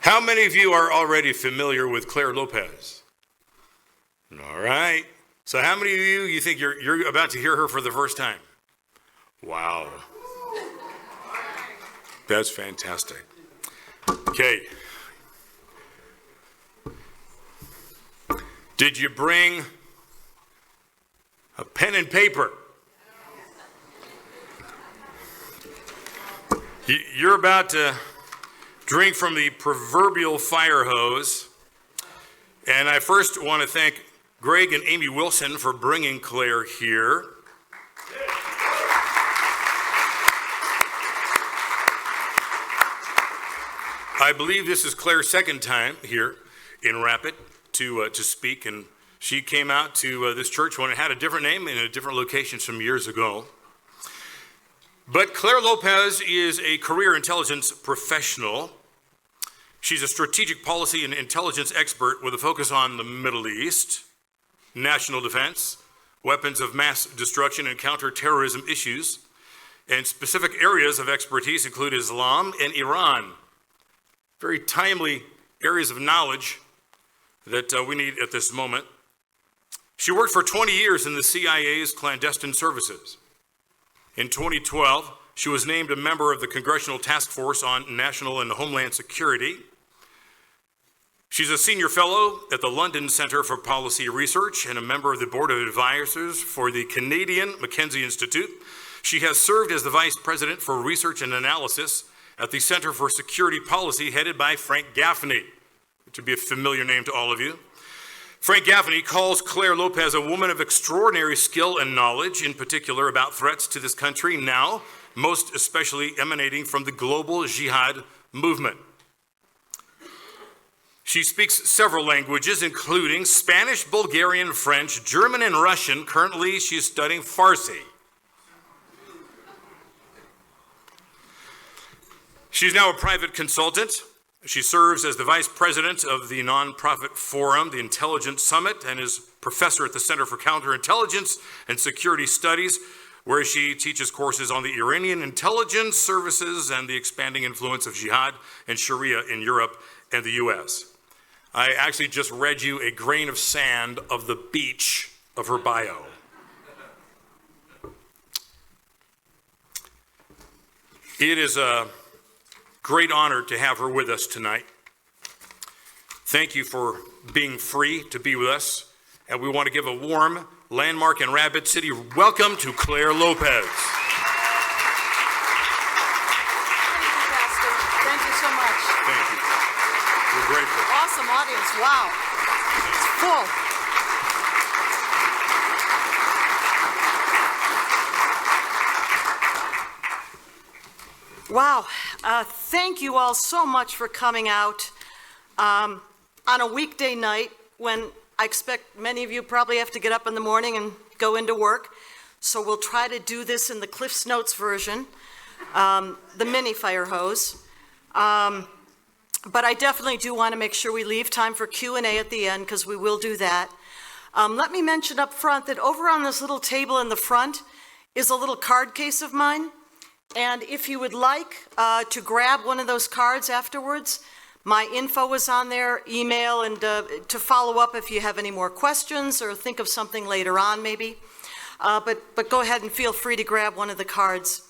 How many of you are already familiar with Clare Lopez? All right. So how many of you think you're about to hear her for the first time? Wow. That's fantastic. Okay. Did you bring a pen and paper? You're about to drink from the proverbial fire hose. And I first want to thank Greg and Amy Wilson for bringing Clare here. I believe this is Clare's second time here in Rapid to speak, and she came out to this church when it had a different name in a different location some years ago. But Clare Lopez is a career intelligence professional. She's a strategic policy and intelligence expert with a focus on the Middle East, national defense, weapons of mass destruction and counterterrorism issues, and specific areas of expertise include Islam and Iran. Very timely areas of knowledge that we need at this moment. She worked for 20 years in the CIA's clandestine services. In 2012, she was named a member of the Congressional Task Force on National and Homeland Security. She's a senior fellow at the London Centre for Policy Research and a member of the Board of Advisors for the Canadian Mackenzie Institute. She has served as the Vice President for Research and Analysis at the Center for Security Policy, headed by Frank Gaffney, which would be a familiar name to all of you. Frank Gaffney calls Clare Lopez a woman of extraordinary skill and knowledge, in particular about threats to this country now, most especially emanating from the global jihad movement. She speaks several languages, including Spanish, Bulgarian, French, German, and Russian. Currently, she's studying Farsi. She's now a private consultant. She serves as the vice president of the nonprofit forum, the Intelligence Summit, and is professor at the Center for Counterintelligence and Security Studies, where she teaches courses on the Iranian intelligence services and the expanding influence of jihad and Sharia in Europe and the U.S. I actually just read you a grain of sand of the beach of her bio. It is a great honor to have her with us tonight. Thank you for being free to be with us. And we want to give a warm landmark in Rapid City welcome to Clare Lopez. Thank you, Pastor. Thank you so much. Thank you. We're grateful. Awesome audience. Wow. It's full. Wow. Thank you all so much for coming out on a weekday night when I expect many of you probably have to get up in the morning and go into work. So we'll try to do this in the Cliff's Notes version, the mini fire hose. But I definitely do want to make sure we leave time for Q&A at the end, because we will do that. Let me mention up front that over on this little table in the front is a little card case of mine. And if you would like to grab one of those cards afterwards, my info is on there, email, and to follow up if you have any more questions or think of something later on maybe. But go ahead and feel free to grab one of the cards.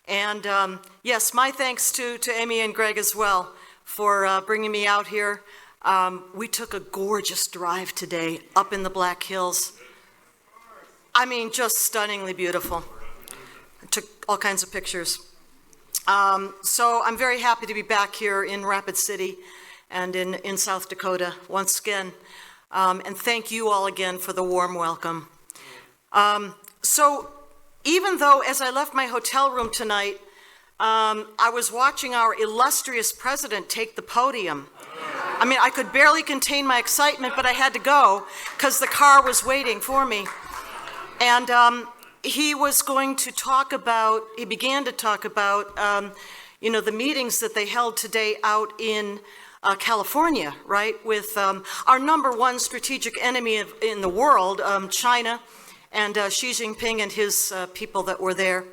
And yes, my thanks to Amy and Greg as well for bringing me out here. We took a gorgeous drive today up in the Black Hills. I mean, just stunningly beautiful. Took all kinds of pictures. So I'm very happy to be back here in Rapid City and in South Dakota once again. And thank you all again for the warm welcome. So even though as I left my hotel room tonight, I was watching our illustrious president take the podium. I mean, I could barely contain my excitement, but I had to go because the car was waiting for me. And he was going to talk about, he began to talk about, the meetings that they held today out in California, right, with our number one strategic enemy in the world, China, and Xi Jinping and his people that were there.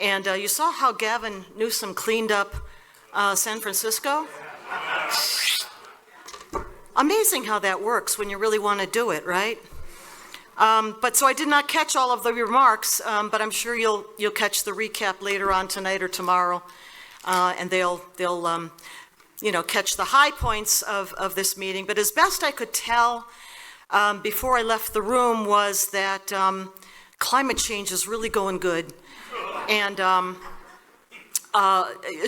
And you saw how Gavin Newsom cleaned up San Francisco? Amazing how that works when you really want to do it, right? But so I did not catch all of the remarks, but I'm sure you'll catch the recap later on tonight or tomorrow, and they'll catch the high points of this meeting. But as best I could tell before I left the room was that climate change is really going good, and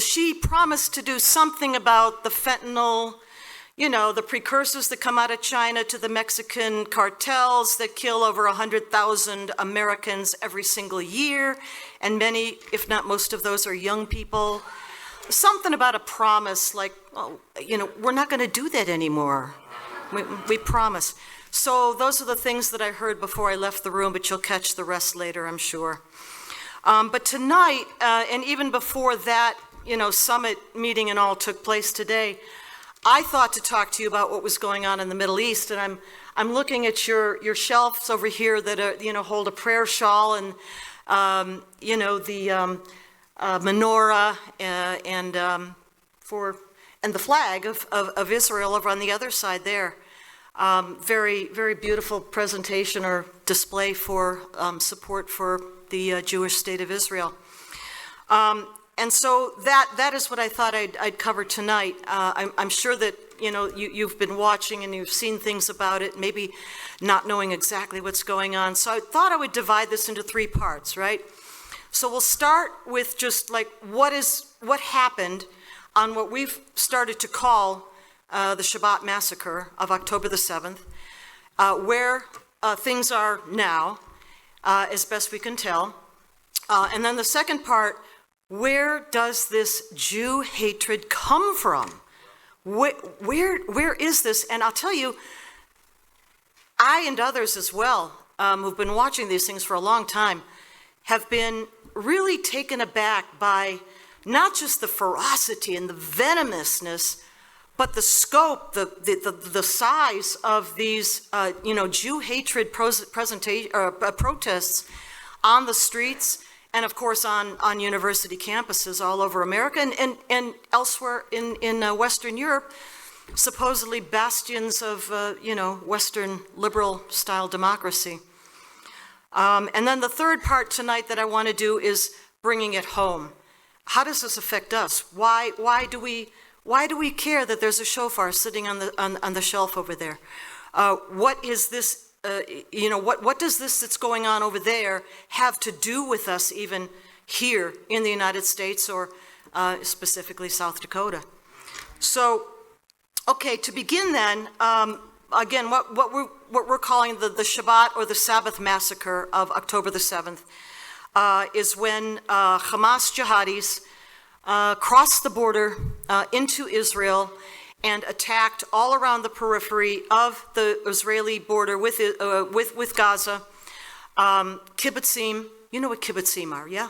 she promised to do something about the fentanyl. The precursors that come out of China to the Mexican cartels that kill over 100,000 Americans every single year, and many, if not most of those, are young people. Something about a promise like, we're not going to do that anymore. We promise. So those are the things that I heard before I left the room, but you'll catch the rest later, I'm sure. But tonight, and even before that, summit meeting and all took place today, I thought to talk to you about what was going on in the Middle East, and I'm looking at your shelves over here that hold a prayer shawl and the menorah and the flag of Israel over on the other side there. Very, very beautiful presentation or display for support for the Jewish state of Israel. And so that is what I thought I'd cover tonight. I'm sure that you've been watching and you've seen things about it, maybe not knowing exactly what's going on. So I thought I would divide this into 3 parts, right? So we'll start with just like what happened on what we've started to call the Shabbat Massacre of October the 7th, where things are now, as best we can tell. And then the second part, where does this Jew hatred come from? Where is this? And I'll tell you, I and others as well, who've been watching these things for a long time, have been really taken aback by not just the ferocity and the venomousness, but the scope, the size of these, Jew hatred protests on the streets, and of course on university campuses all over America and elsewhere in Western Europe, supposedly bastions of, Western liberal-style democracy. And then the third part tonight that I want to do is bringing it home. How does this affect us? Why do we care that there's a shofar sitting on the shelf over there? What is this? What does this that's going on over there have to do with us even here in the United States or specifically South Dakota? So, okay, to begin then, again, what we're calling the Shabbat or the Sabbath Massacre of October the 7th is when Hamas jihadis crossed the border into Israel and attacked all around the periphery of the Israeli border with Gaza. Kibbutzim, you know what kibbutzim are, yeah?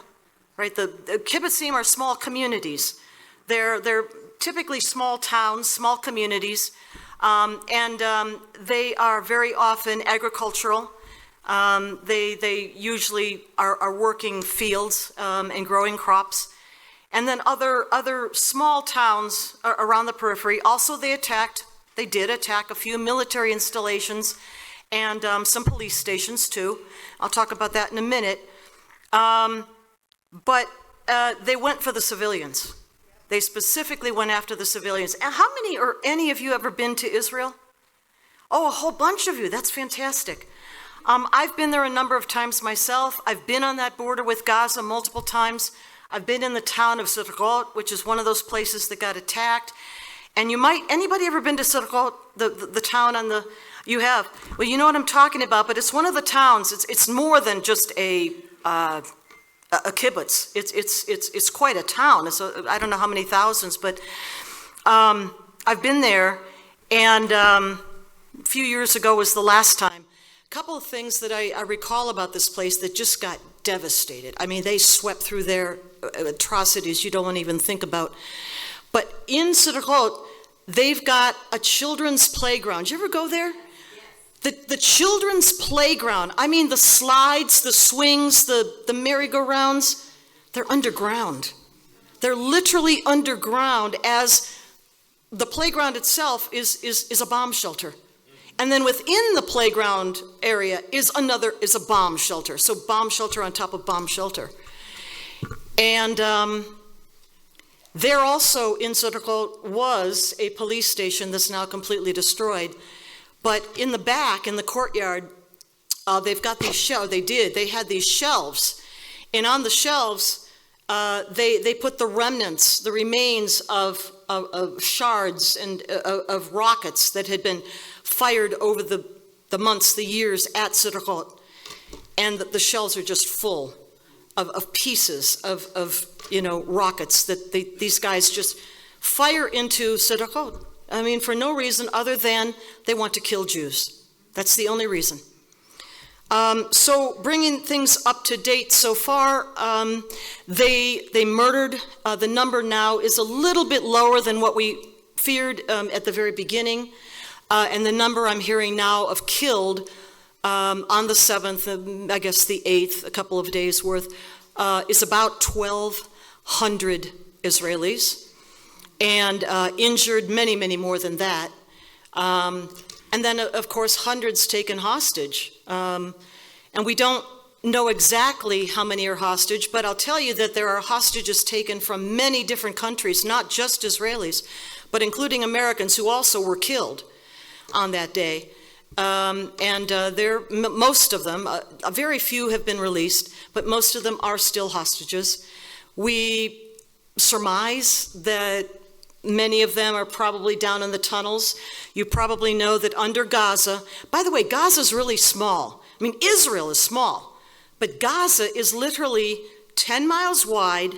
Right, the kibbutzim are small communities. They're typically small towns, small communities, and they are very often agricultural. They usually are working fields and growing crops. And then other small towns around the periphery, also they did attack a few military installations and some police stations too. I'll talk about that in a minute. But they went for the civilians. They specifically went after the civilians. And how many or any of you ever been to Israel? Oh, a whole bunch of you. That's fantastic. I've been there a number of times myself. I've been on that border with Gaza multiple times. I've been in the town of Sderot, which is one of those places that got attacked. And anybody ever been to Sderot, the town on the, you have? Well, you know what I'm talking about, but it's one of the towns. It's more than just a kibbutz. It's quite a town. I don't know how many thousands, but I've been there, and a few years ago was the last time. A couple of things that I recall about this place that just got devastated. I mean, they swept through their atrocities you don't want to even think about. But in Sderot, they've got a children's playground. Did you ever go there? The children's playground, I mean the slides, the swings, the merry-go-rounds, they're underground. They're literally underground as the playground itself is a bomb shelter. And then within the playground area is a bomb shelter. So bomb shelter on top of bomb shelter. And there also in Sotokot was a police station that's now completely destroyed. But in the back, in the courtyard, they've got these shelves. They had these shelves. And on the shelves, they put the remnants, the remains of shards and of rockets that had been fired over the months, the years at Sotokot. And the shelves are just full of pieces of rockets that these guys just fire into Sotokot. I mean, for no reason other than they want to kill Jews. That's the only reason. So bringing things up to date so far, they murdered. The number now is a little bit lower than what we feared at the very beginning. And the number I'm hearing now of killed on the 7th, I guess the 8th, a couple of days worth, is about 1,200 Israelis. And injured many, many more than that. And then, of course, hundreds taken hostage. And we don't know exactly how many are hostage, but I'll tell you that there are hostages taken from many different countries, not just Israelis, but including Americans who also were killed on that day. Most of them, very few have been released, but most of them are still hostages. We surmise that many of them are probably down in the tunnels. You probably know that under Gaza, by the way, Gaza's really small. I mean, Israel is small, but Gaza is literally 10 miles wide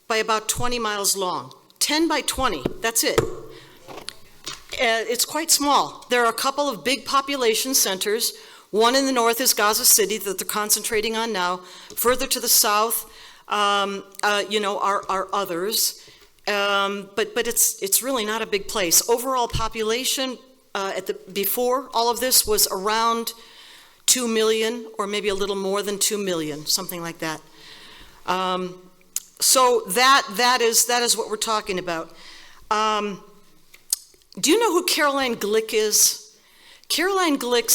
by about 20 miles long. 10 by 20, that's it. It's quite small. There are a couple of big population centers. One in the north is Gaza City that they're concentrating on now. Further to the south, are others. But it's really not a big place. Overall population before all of this was around 2 million, or maybe a little more than 2 million, something like that. So that is what we're talking about. Do you know who Caroline Glick is? Caroline Glick,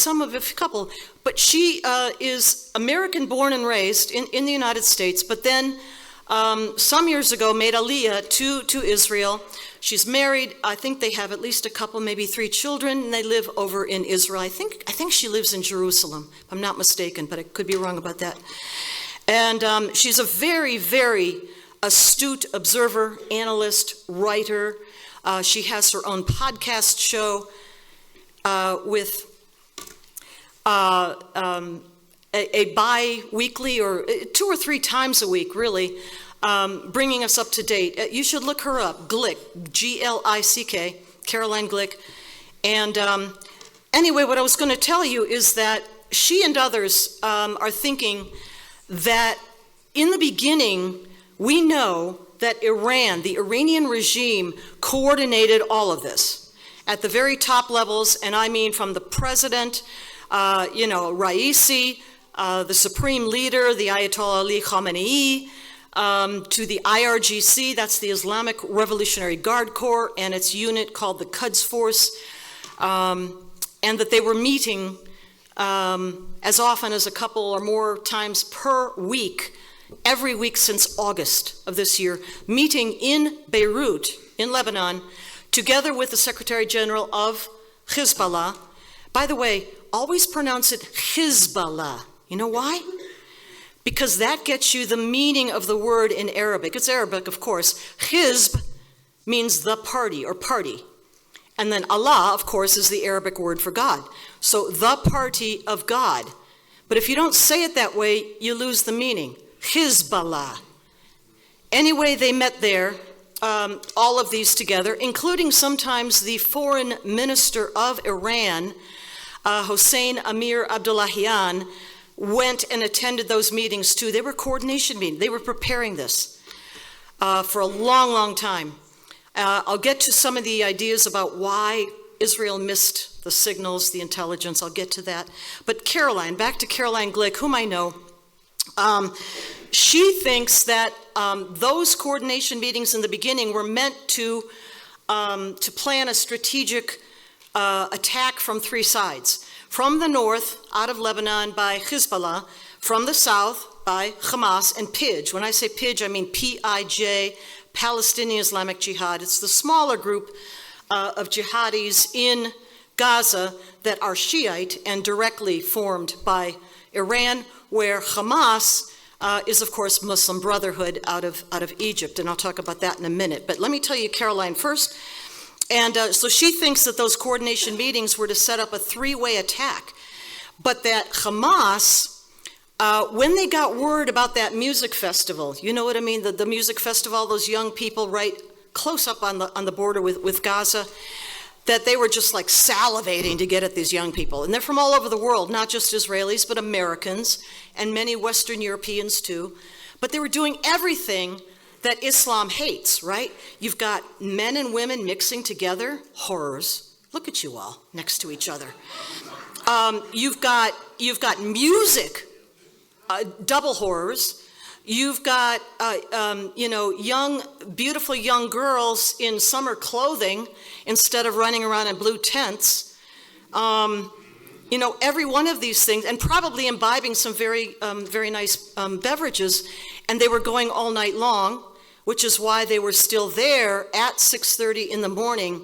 but she is American born and raised in the United States, but then some years ago made Aliyah to Israel. She's married. I think they have at least a couple, maybe 3 children, and they live over in Israel. I think she lives in Jerusalem, if I'm not mistaken, but I could be wrong about that. And she's a very, very astute observer, analyst, writer. She has her own podcast show with a bi-weekly or 2 or 3 times a week, really, bringing us up to date. You should look her up, Glick, G-L-I-C-K, Caroline Glick. And anyway, what I was going to tell you is that she and others are thinking that in the beginning, we know that Iran, the Iranian regime, coordinated all of this at the very top levels, and I mean from the president, Raisi, the supreme leader, the Ayatollah Ali Khamenei, to the IRGC, that's the Islamic Revolutionary Guard Corps, and its unit called the Quds Force, and that they were meeting as often as a couple or more times per week, every week since August of this year, meeting in Beirut, in Lebanon, together with the Secretary General of Hezbollah. By the way, always pronounce it Hezbollah. You know why? Because that gets you the meaning of the word in Arabic. It's Arabic, of course. Hizb means the party or party. And then Allah, of course, is the Arabic word for God. So the party of God. But if you don't say it that way, you lose the meaning. Hezbollah. Anyway, they met there, all of these together, including sometimes the foreign minister of Iran, Hossein Amir Abdullahian, went and attended those meetings too. They were coordination meetings. They were preparing this for a long, long time. I'll get to some of the ideas about why Israel missed the signals, the intelligence. I'll get to that. But Caroline, back to Caroline Glick, whom I know, she thinks that those coordination meetings in the beginning were meant to to plan a strategic attack from three sides. From the north, out of Lebanon by Hezbollah, from the south by Hamas and PIJ. When I say PIJ, I mean P-I-J, Palestinian Islamic Jihad. It's the smaller group of jihadis in Gaza that are Shiite and directly formed by Iran, where Hamas is, of course, Muslim Brotherhood out of Egypt, and I'll talk about that in a minute. But let me tell you Caroline first. And so she thinks that those coordination meetings were to set up a three-way attack, but that Hamas, when they got word about that music festival, you know what I mean, the music festival, those young people right close up on the border with Gaza, that they were just like salivating to get at these young people. And they're from all over the world, not just Israelis, but Americans and many Western Europeans too. But they were doing everything that Islam hates, right? You've got men and women mixing together, horrors. Look at you all next to each other. You've got music, double horrors. You've got, beautiful young girls in summer clothing instead of running around in blue tents. Every one of these things, and probably imbibing some very nice beverages, and they were going all night long, which is why they were still there at 6:30 in the morning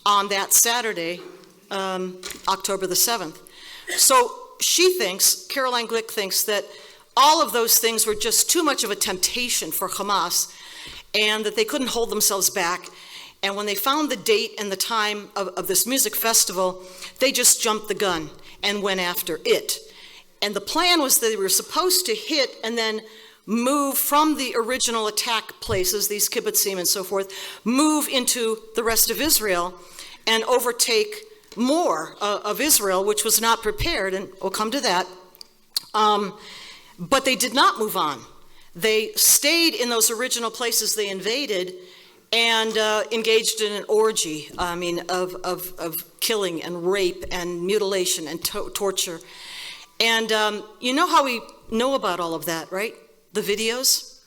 on that Saturday, October the 7th. So she thinks, Caroline Glick thinks, that all of those things were just too much of a temptation for Hamas, and that they couldn't hold themselves back. And when they found the date and the time of this music festival, they just jumped the gun and went after it. And the plan was that they were supposed to hit and then move from the original attack places, these kibbutzim and so forth, move into the rest of Israel and overtake more of Israel, which was not prepared, and we'll come to that. But they did not move on. They stayed in those original places they invaded and engaged in an orgy, of killing and rape and mutilation and torture. And you know how we know about all of that, right? The videos?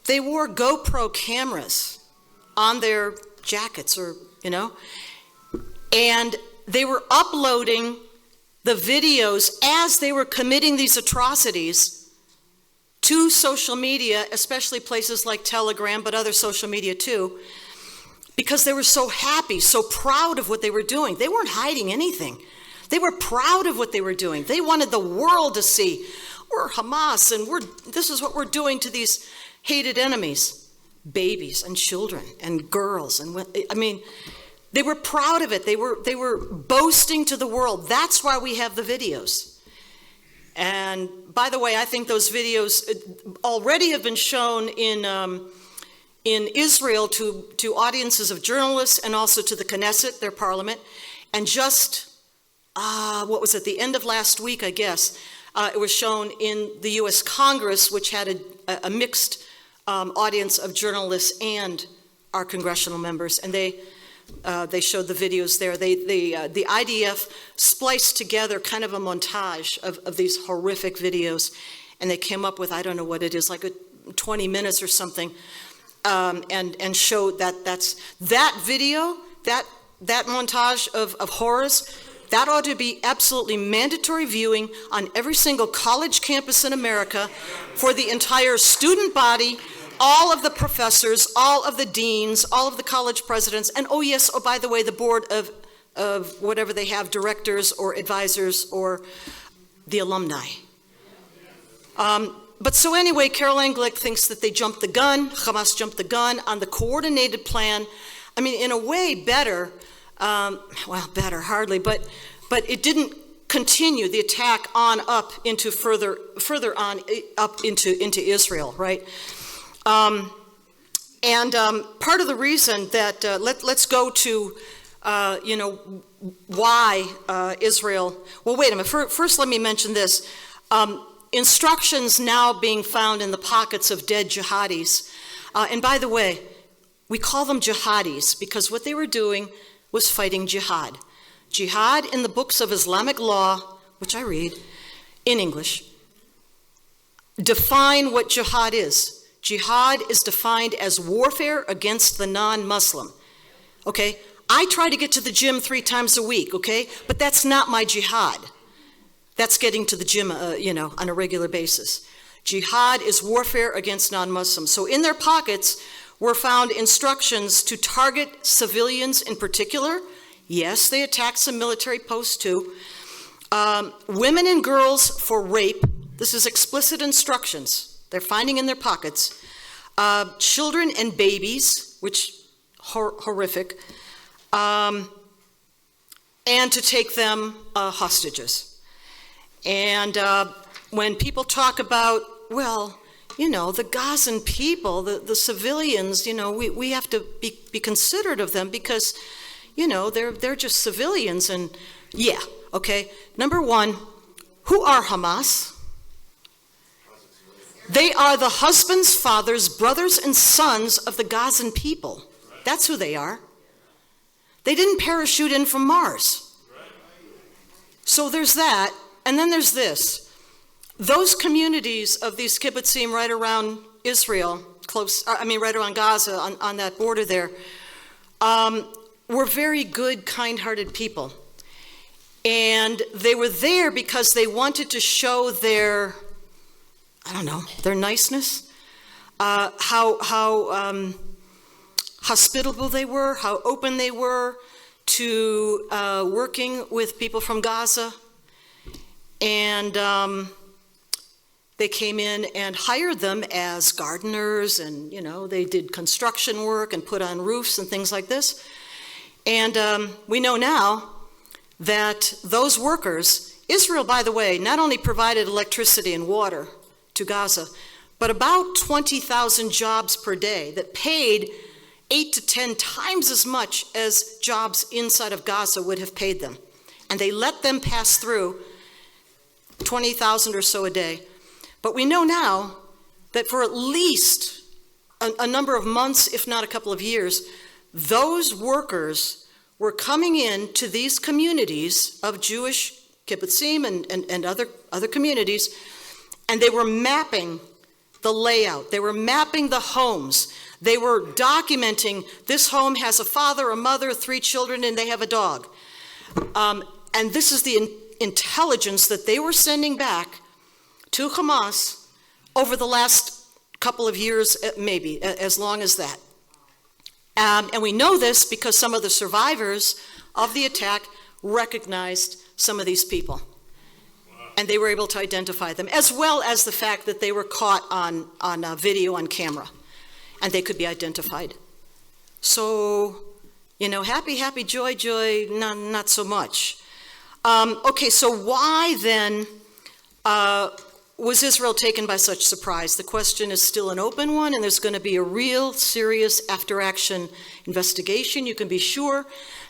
They wore GoPro cameras on their jackets and they were uploading the videos as they were committing these atrocities to social media, especially places like Telegram, but other social media too, because they were so happy, so proud of what they were doing. They weren't hiding anything. They were proud of what they were doing. They wanted the world to see, we're Hamas, and this is what we're doing to these hated enemies, babies and children and girls. And they were proud of it. They were boasting to the world. That's why we have the videos. And by the way, I think those videos already have been shown in Israel to audiences of journalists and also to the Knesset, their parliament. And just, the end of last week, I guess, it was shown in the U.S. Congress, which had a mixed audience of journalists and our congressional members, and they showed the videos there. The IDF spliced together kind of a montage of these horrific videos, and they came up with, I don't know what it is, like 20 minutes or something, and showed that video, that montage of horrors. That ought to be absolutely mandatory viewing on every single college campus in America for the entire student body, all of the professors, all of the deans, all of the college presidents, and by the way, the board of whatever they have, directors or advisors or the alumni. But so anyway, Caroline Glick thinks that they jumped the gun, Hamas jumped the gun on the coordinated plan. In a way better, better hardly, but it didn't continue the attack on up into further on up into Israel, right? Part of the reason that let's go to why Israel. Well, wait a minute. First, let me mention this. Instructions now being found in the pockets of dead jihadis, and by the way, we call them jihadis because what they were doing was fighting jihad. Jihad in the books of Islamic law, which I read in English, define what jihad is. Jihad is defined as warfare against the non-Muslim. okay? I try to get to the gym 3 times a week, okay? But that's not my jihad. That's getting to the gym, on a regular basis. Jihad is warfare against non-Muslims. So in their pockets were found instructions to target civilians in particular. Yes, they attacked some military posts too. Women and girls for rape. This is explicit instructions they're finding in their pockets. Children and babies, which horrific. And to take them hostages. And when people talk about, well, the Gazan people, the civilians, we have to be considerate of them because, they're just civilians. And yeah, okay. Number one, who are Hamas? They are the husbands, fathers, brothers, and sons of the Gazan people. That's who they are. They didn't parachute in from Mars. So there's that. And then there's this. Those communities of these kibbutzim right around Israel, right around Gaza, on that border there, were very good, kind-hearted people. And they were there because they wanted to show their niceness, how hospitable they were, how open they were to working with people from Gaza. And they came in and hired them as gardeners, and they did construction work and put on roofs and things like this. And we know now that those workers, Israel, by the way, not only provided electricity and water to Gaza, but about 20,000 jobs per day that paid 8 to 10 times as much as jobs inside of Gaza would have paid them. And they let them pass through 20,000 or so a day. But we know now that for at least a number of months, if not a couple of years, those workers were coming in to these communities of Jewish kibbutzim and other communities, and they were mapping the layout. They were mapping the homes. They were documenting this home has a father, a mother, 3 children, and they have a dog. And this is the intelligence that they were sending back to Hamas over the last couple of years, maybe as long as that. And we know this because some of the survivors of the attack recognized some of these people. And they were able to identify them, as well as the fact that they were caught on video on camera, and they could be identified. So, happy, joy, not so much. Okay, so why then was Israel taken by such surprise? The question is still an open one, and there's going to be a real serious after-action investigation, you can be sure.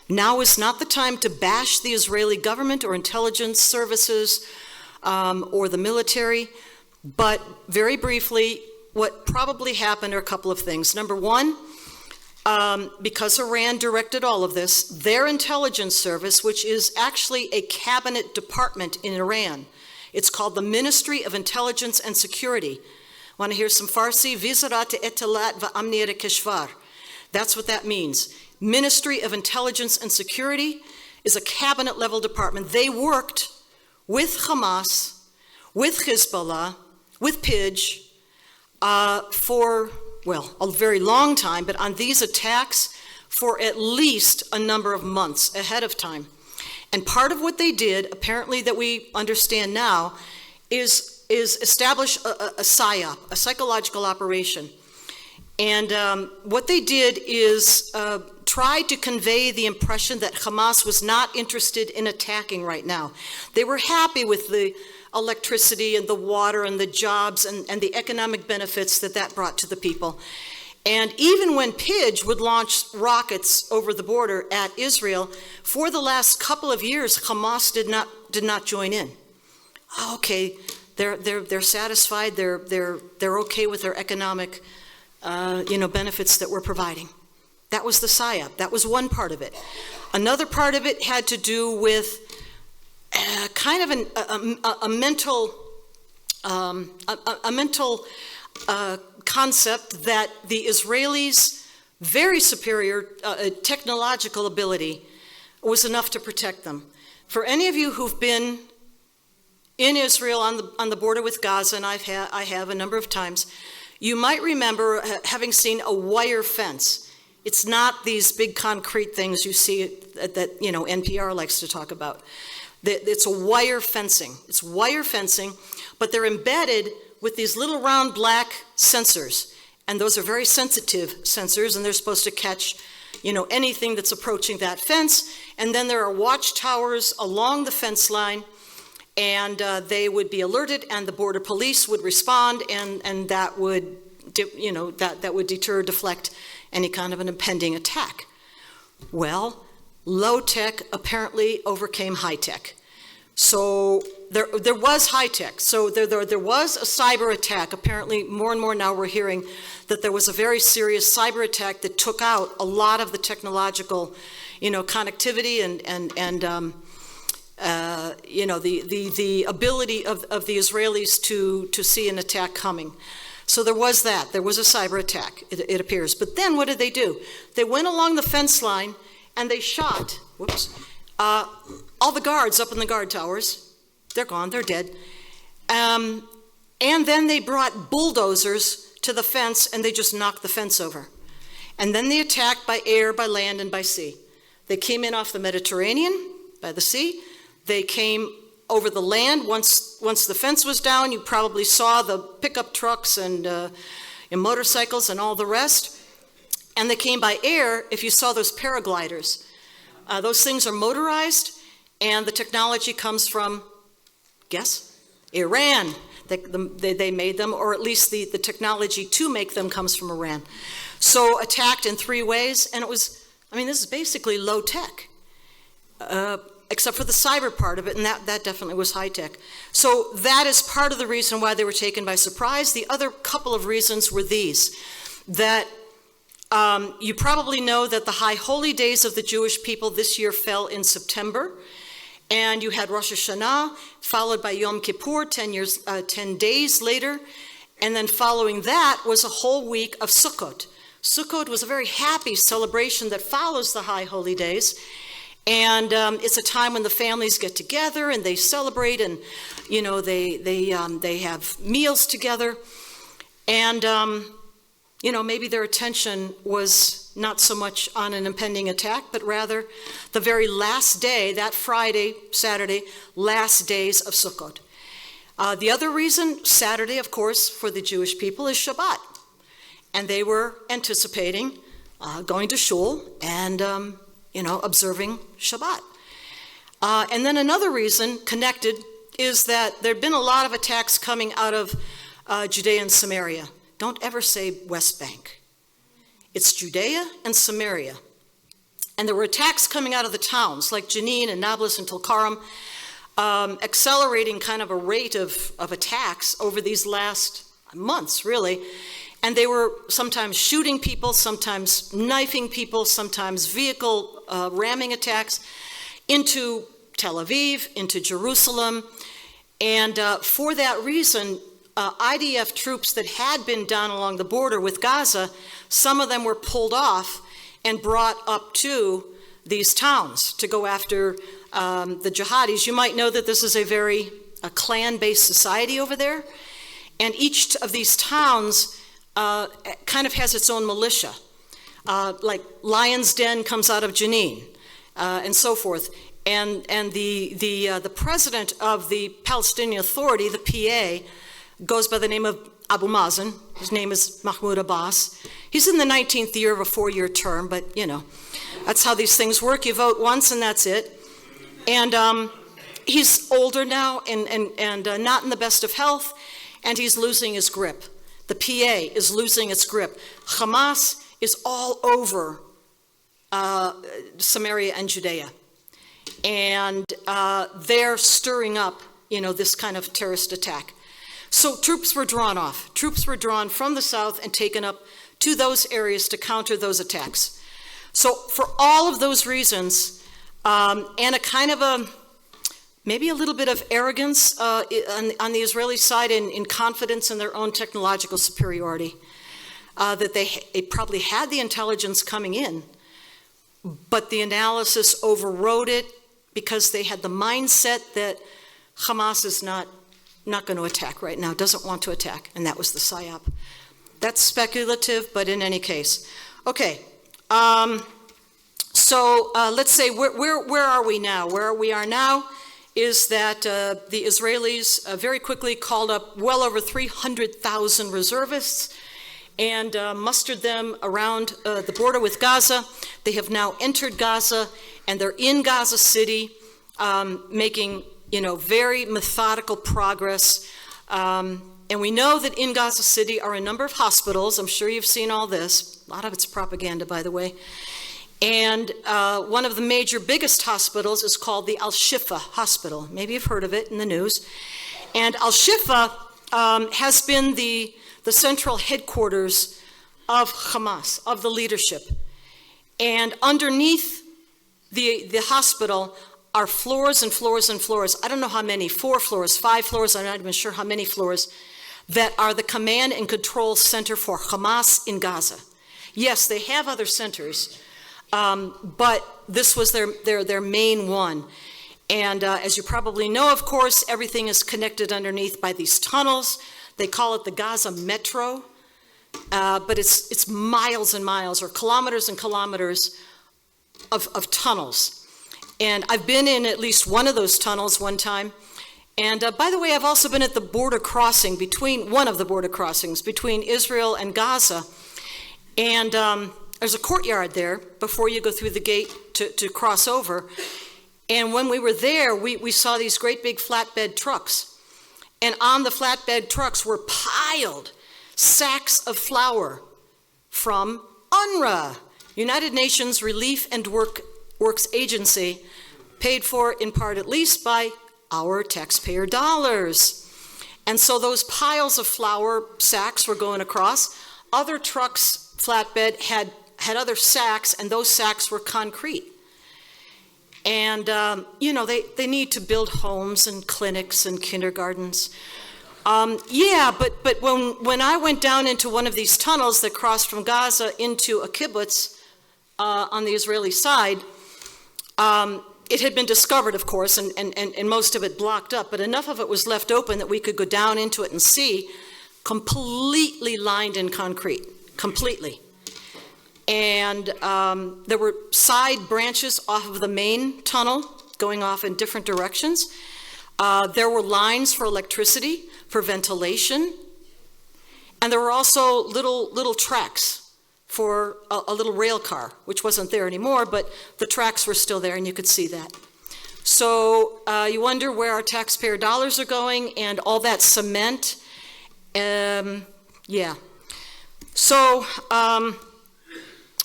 Now is not the time to bash the Israeli government or intelligence services or the military, but very briefly, what probably happened are a couple of things. Number one, because Iran directed all of this, their intelligence service, which is actually a cabinet department in Iran, it's called the Ministry of Intelligence and Security. Want to hear some Farsi? Vizarat Etalat Va'amnir Keshvar. That's what that means. Ministry of Intelligence and Security is a cabinet level department. They worked with Hamas, with Hezbollah, with PIJ for, a very long time, but on these attacks for at least a number of months ahead of time. And part of what they did, apparently that we understand now, is establish a PSYOP, a psychological operation. And what they did is try to convey the impression that Hamas was not interested in attacking right now. They were happy with the electricity and the water and the jobs and the economic benefits that brought to the people. And even when PIJ would launch rockets over the border at Israel, for the last couple of years, Hamas did not join in. Okay, they're satisfied. They're okay with their economic, benefits that we're providing. That was the PSYOP. That was one part of it. Another part of it had to do with kind of a mental concept that the Israelis very superior technological ability was enough to protect them. For any of you who've been in Israel on the border with Gaza, and I have a number of times, you might remember having seen a wire fence. It's not these big concrete things you see that NPR likes to talk about. It's a wire fencing. It's wire fencing, but they're embedded with these little round black sensors. And those are very sensitive sensors, and they're supposed to catch, anything that's approaching that fence. And then there are watchtowers along the fence line, and they would be alerted, and the border police would respond, and that would, that would deter, deflect any kind of an impending attack. Well, low tech apparently overcame high tech. So there was high tech. So there was a cyber attack. Apparently, more and more now we're hearing that there was a very serious cyber attack that took out a lot of the technological, connectivity and the ability of the Israelis to see an attack coming. So there was that. There was a cyber attack, it appears. But then what did they do? They went along the fence line and they shot, all the guards up in the guard towers. They're gone, they're dead. And then they brought bulldozers to the fence and they just knocked the fence over. And then they attacked by air, by land, and by sea. They came in off the Mediterranean, by the sea. They came over the land. Once the fence was down, you probably saw the pickup trucks and motorcycles and all the rest. And they came by air, if you saw those paragliders. Those things are motorized, and the technology comes from, guess? Iran. They made them, or at least the technology to make them comes from Iran. So attacked in 3 ways, and it was, this is basically low tech. Except for the cyber part of it, and that definitely was high tech. So that is part of the reason why they were taken by surprise. The other couple of reasons were these, that you probably know that the high holy days of the Jewish people this year fell in September, and you had Rosh Hashanah, followed by Yom Kippur 10 days later, and then following that was a whole week of Sukkot. Sukkot was a very happy celebration that follows the high holy days. And it's a time when the families get together and they celebrate, and they have meals together, and maybe their attention was not so much on an impending attack, but rather the very last day, that Friday, Saturday, last days of Sukkot. The other reason, Saturday, of course, for the Jewish people is Shabbat, and they were anticipating going to shul and observing Shabbat. And then another reason connected is that there'd been a lot of attacks coming out of Judea and Samaria. Don't ever say West Bank. It's Judea and Samaria. And there were attacks coming out of the towns like Jenin and Nablus and Tulkarm, accelerating kind of a rate of attacks over these last months, really. And they were sometimes shooting people, sometimes knifing people, sometimes vehicle ramming attacks into Tel Aviv, into Jerusalem. And for that reason, IDF troops that had been down along the border with Gaza, some of them were pulled off and brought up to these towns to go after the jihadis. You might know that this is a clan-based society over there. And each of these towns kind of has its own militia. Like Lion's Den comes out of Jenin, and so forth. And the president of the Palestinian Authority, the PA, goes by the name of Abu Mazen. His name is Mahmoud Abbas. He's in the 19th year of a 4-year term, but that's how these things work. You vote once and that's it. And he's older now and not in the best of health, and he's losing his grip. The PA is losing its grip. Hamas is all over Samaria and Judea. And they're stirring up, this kind of terrorist attack. So troops were drawn off. Troops were drawn from the south and taken up to those areas to counter those attacks. So for all of those reasons, and a kind of maybe a little bit of arrogance on the Israeli side in confidence in their own technological superiority, that they probably had the intelligence coming in, but the analysis overrode it because they had the mindset that Hamas is not going to attack right now, doesn't want to attack, and that was the psyop. That's speculative, but in any case. Okay, so let's say, where are we now? Where we are now is that the Israelis very quickly called up well over 300,000 reservists and mustered them around the border with Gaza. They have now entered Gaza, and they're in Gaza City, making very methodical progress. And we know that in Gaza City are a number of hospitals. I'm sure you've seen all this. A lot of it's propaganda, by the way. And one of the major, biggest hospitals is called the Al-Shifa Hospital. Maybe you've heard of it in the news. And Al-Shifa has been the central headquarters of Hamas, of the leadership. And underneath the hospital are floors and floors and floors. I don't know how many, 4 floors, 5 floors, I'm not even sure how many floors, that are the command and control center for Hamas in Gaza. Yes, they have other centers, but this was their main one. And as you probably know, of course, everything is connected underneath by these tunnels. They call it the Gaza Metro, but it's miles and miles, or kilometers and kilometers of tunnels. And I've been in at least one of those tunnels one time. And by the way, I've also been at the border crossing one of the border crossings between Israel and Gaza. And there's a courtyard there before you go through the gate to cross over. And when we were there, we saw these great big flatbed trucks. And on the flatbed trucks were piled sacks of flour from UNRWA, United Nations Relief and Works Agency, paid for in part at least by our taxpayer dollars. And so those piles of flour sacks were going across. Other trucks, flatbed, had other sacks, and those sacks were concrete. And, they need to build homes and clinics and kindergartens. But when I went down into one of these tunnels that crossed from Gaza into a kibbutz on the Israeli side, it had been discovered, of course, and most of it blocked up, but enough of it was left open that we could go down into it and see, completely lined in concrete, completely. And there were side branches off of the main tunnel going off in different directions. There were lines for electricity, for ventilation, and there were also little tracks for a little rail car, which wasn't there anymore, but the tracks were still there, and you could see that. So you wonder where our taxpayer dollars are going, and all that cement. So,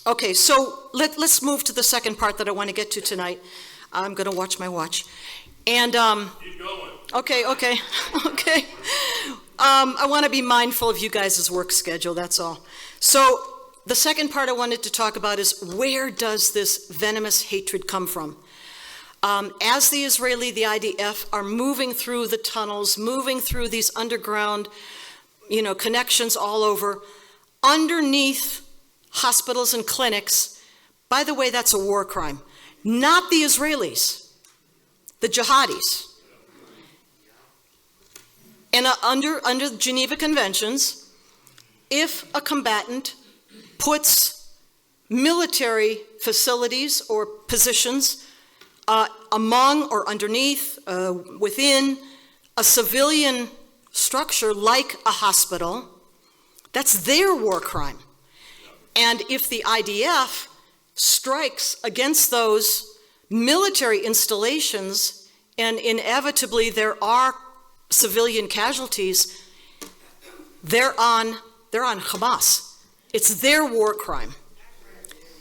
okay, so let's move to the second part that I want to get to tonight. I'm going to watch my watch. And, Keep going. Okay. I want to be mindful of you guys' work schedule, that's all. So, the second part I wanted to talk about is, where does this venomous hatred come from? As the Israeli, the IDF, are moving through the tunnels, moving through these underground, connections all over, underneath hospitals and clinics. By the way, that's a war crime. Not the Israelis, the jihadis. And under the Geneva Conventions, if a combatant puts military facilities or positions among or underneath, within a civilian structure like a hospital, that's their war crime. And if the IDF strikes against those military installations, and inevitably there are civilian casualties, they're on Hamas. It's their war crime.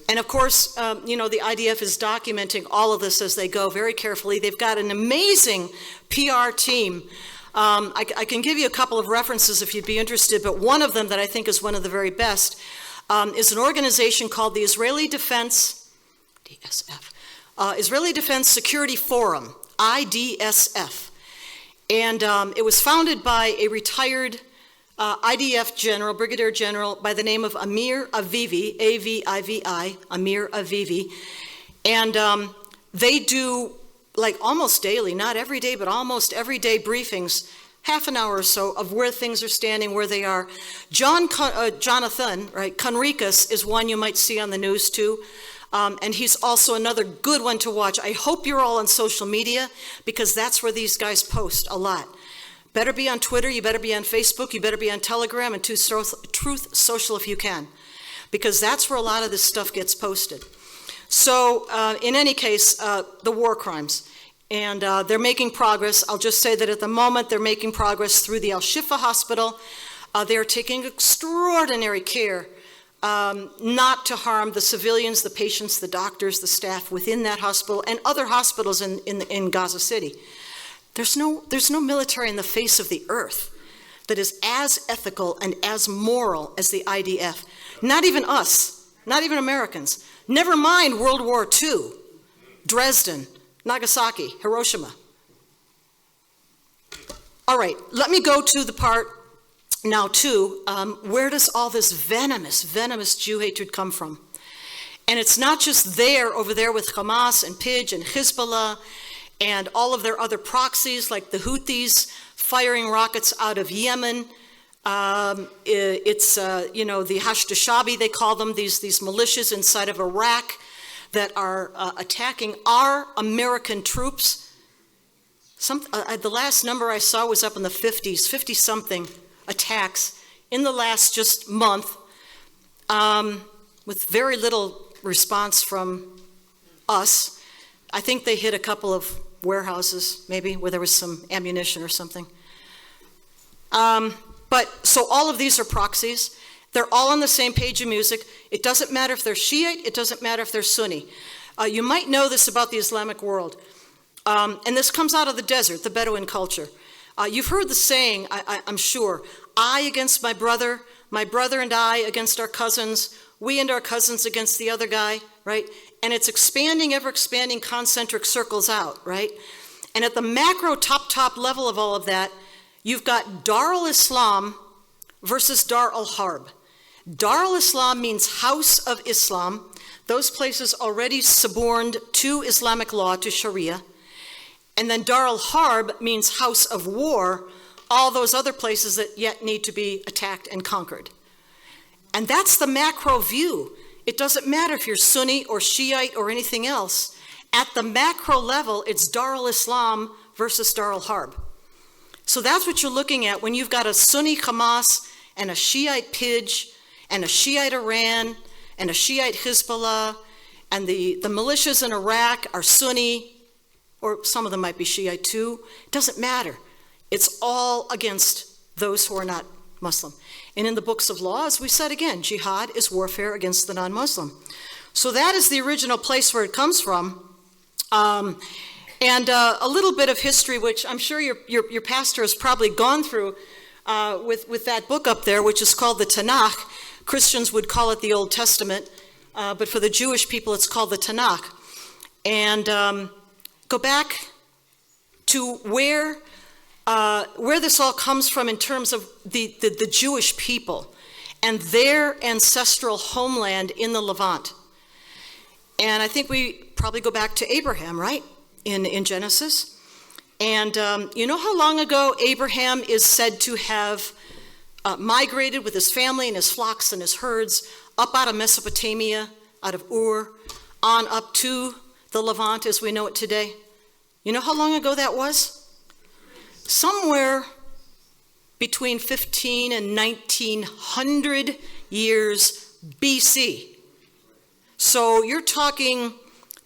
And of course, the IDF is documenting all of this as they go very carefully. They've got an amazing PR team. I can give you a couple of references if you'd be interested, but one of them that I think is one of the very best is an organization called the Israeli Defense Security Forum, IDSF. And it was founded by a retired IDF general, brigadier general by the name of Amir Avivi, A-V-I-V-I, Amir Avivi. And they do, like almost daily, not every day, but almost every day briefings, half an hour or so of where things are standing, where they are. Jonathan, right, Conricus is one you might see on the news too. And he's also another good one to watch. I hope you're all on social media, because that's where these guys post a lot. Better be on Twitter, you better be on Facebook, you better be on Telegram and Truth Social if you can, because that's where a lot of this stuff gets posted. So in any case, the war crimes, and they're making progress. I'll just say that at the moment they're making progress through the Al-Shifa hospital. They are taking extraordinary care not to harm the civilians, the patients, the doctors, the staff within that hospital and other hospitals in Gaza City. There's no military in the face of the earth that is as ethical and as moral as the IDF. Not even us, not even Americans. Never mind World War II, Dresden, Nagasaki, Hiroshima. All right, let me go to the part now too, where does all this venomous Jew hatred come from? And it's not just there, over there with Hamas and PIJ and Hezbollah and all of their other proxies like the Houthis firing rockets out of Yemen. It's the Hashd-Shabi, they call them, these militias inside of Iraq that are attacking our American troops. The last number I saw was up in the 50s, 50-something attacks in the last just month, with very little response from us. I think they hit a couple of warehouses, maybe, where there was some ammunition or something. But so all of these are proxies. They're all on the same page of music. It doesn't matter if they're Shiite, it doesn't matter if they're Sunni. You might know this about the Islamic world. And this comes out of the desert, the Bedouin culture. You've heard the saying, I'm sure, I against my brother and I against our cousins, we and our cousins against the other guy, right? And it's expanding, ever expanding concentric circles out, right? And at the macro top level of all of that, you've got Dar al-Islam versus Dar al-Harb. Dar al-Islam means house of Islam. Those places already suborned to Islamic law, to Sharia. And then Dar al-Harb means house of war, all those other places that yet need to be attacked and conquered. And that's the macro view. It doesn't matter if you're Sunni or Shiite or anything else. At the macro level, it's Dar al-Islam versus Dar al-Harb. So that's what you're looking at when you've got a Sunni Hamas and a Shiite PIJ and a Shiite Iran and a Shiite Hezbollah, and the militias in Iraq are Sunni, or some of them might be Shiite too. It doesn't matter. It's all against those who are not Muslim. And in the books of law, as we said again, jihad is warfare against the non-Muslim. So that is the original place where it comes from. And a little bit of history, which I'm sure your pastor has probably gone through with that book up there, which is called the Tanakh. Christians would call it the Old Testament, but for the Jewish people, it's called the Tanakh. And go back to where this all comes from in terms of the Jewish people and their ancestral homeland in the Levant. And I think we probably go back to Abraham, right, in Genesis. And you know how long ago Abraham is said to have migrated with his family and his flocks and his herds up out of Mesopotamia, out of Ur, on up to the Levant as we know it today? You know how long ago that was? Somewhere between 15 and 1900 years BC. So you're talking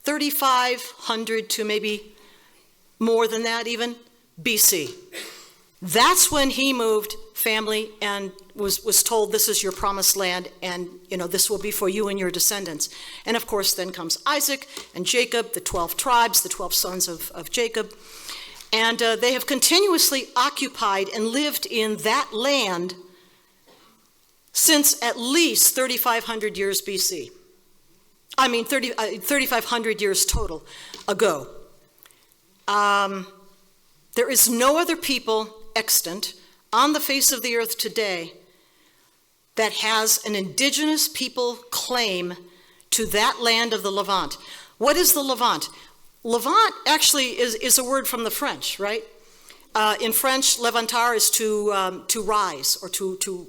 3,500 to maybe more than that even, BC. That's when he moved family and was told, this is your promised land, and this will be for you and your descendants. And of course then comes Isaac and Jacob, the 12 tribes, the 12 sons of Jacob. And they have continuously occupied and lived in that land since at least 3,500 years BC. I mean 3,500 years total ago. There is no other people extant on the face of the earth today that has an indigenous people claim to that land of the Levant. What is the Levant? Levant actually is a word from the French, right? In French, levantar is to rise or to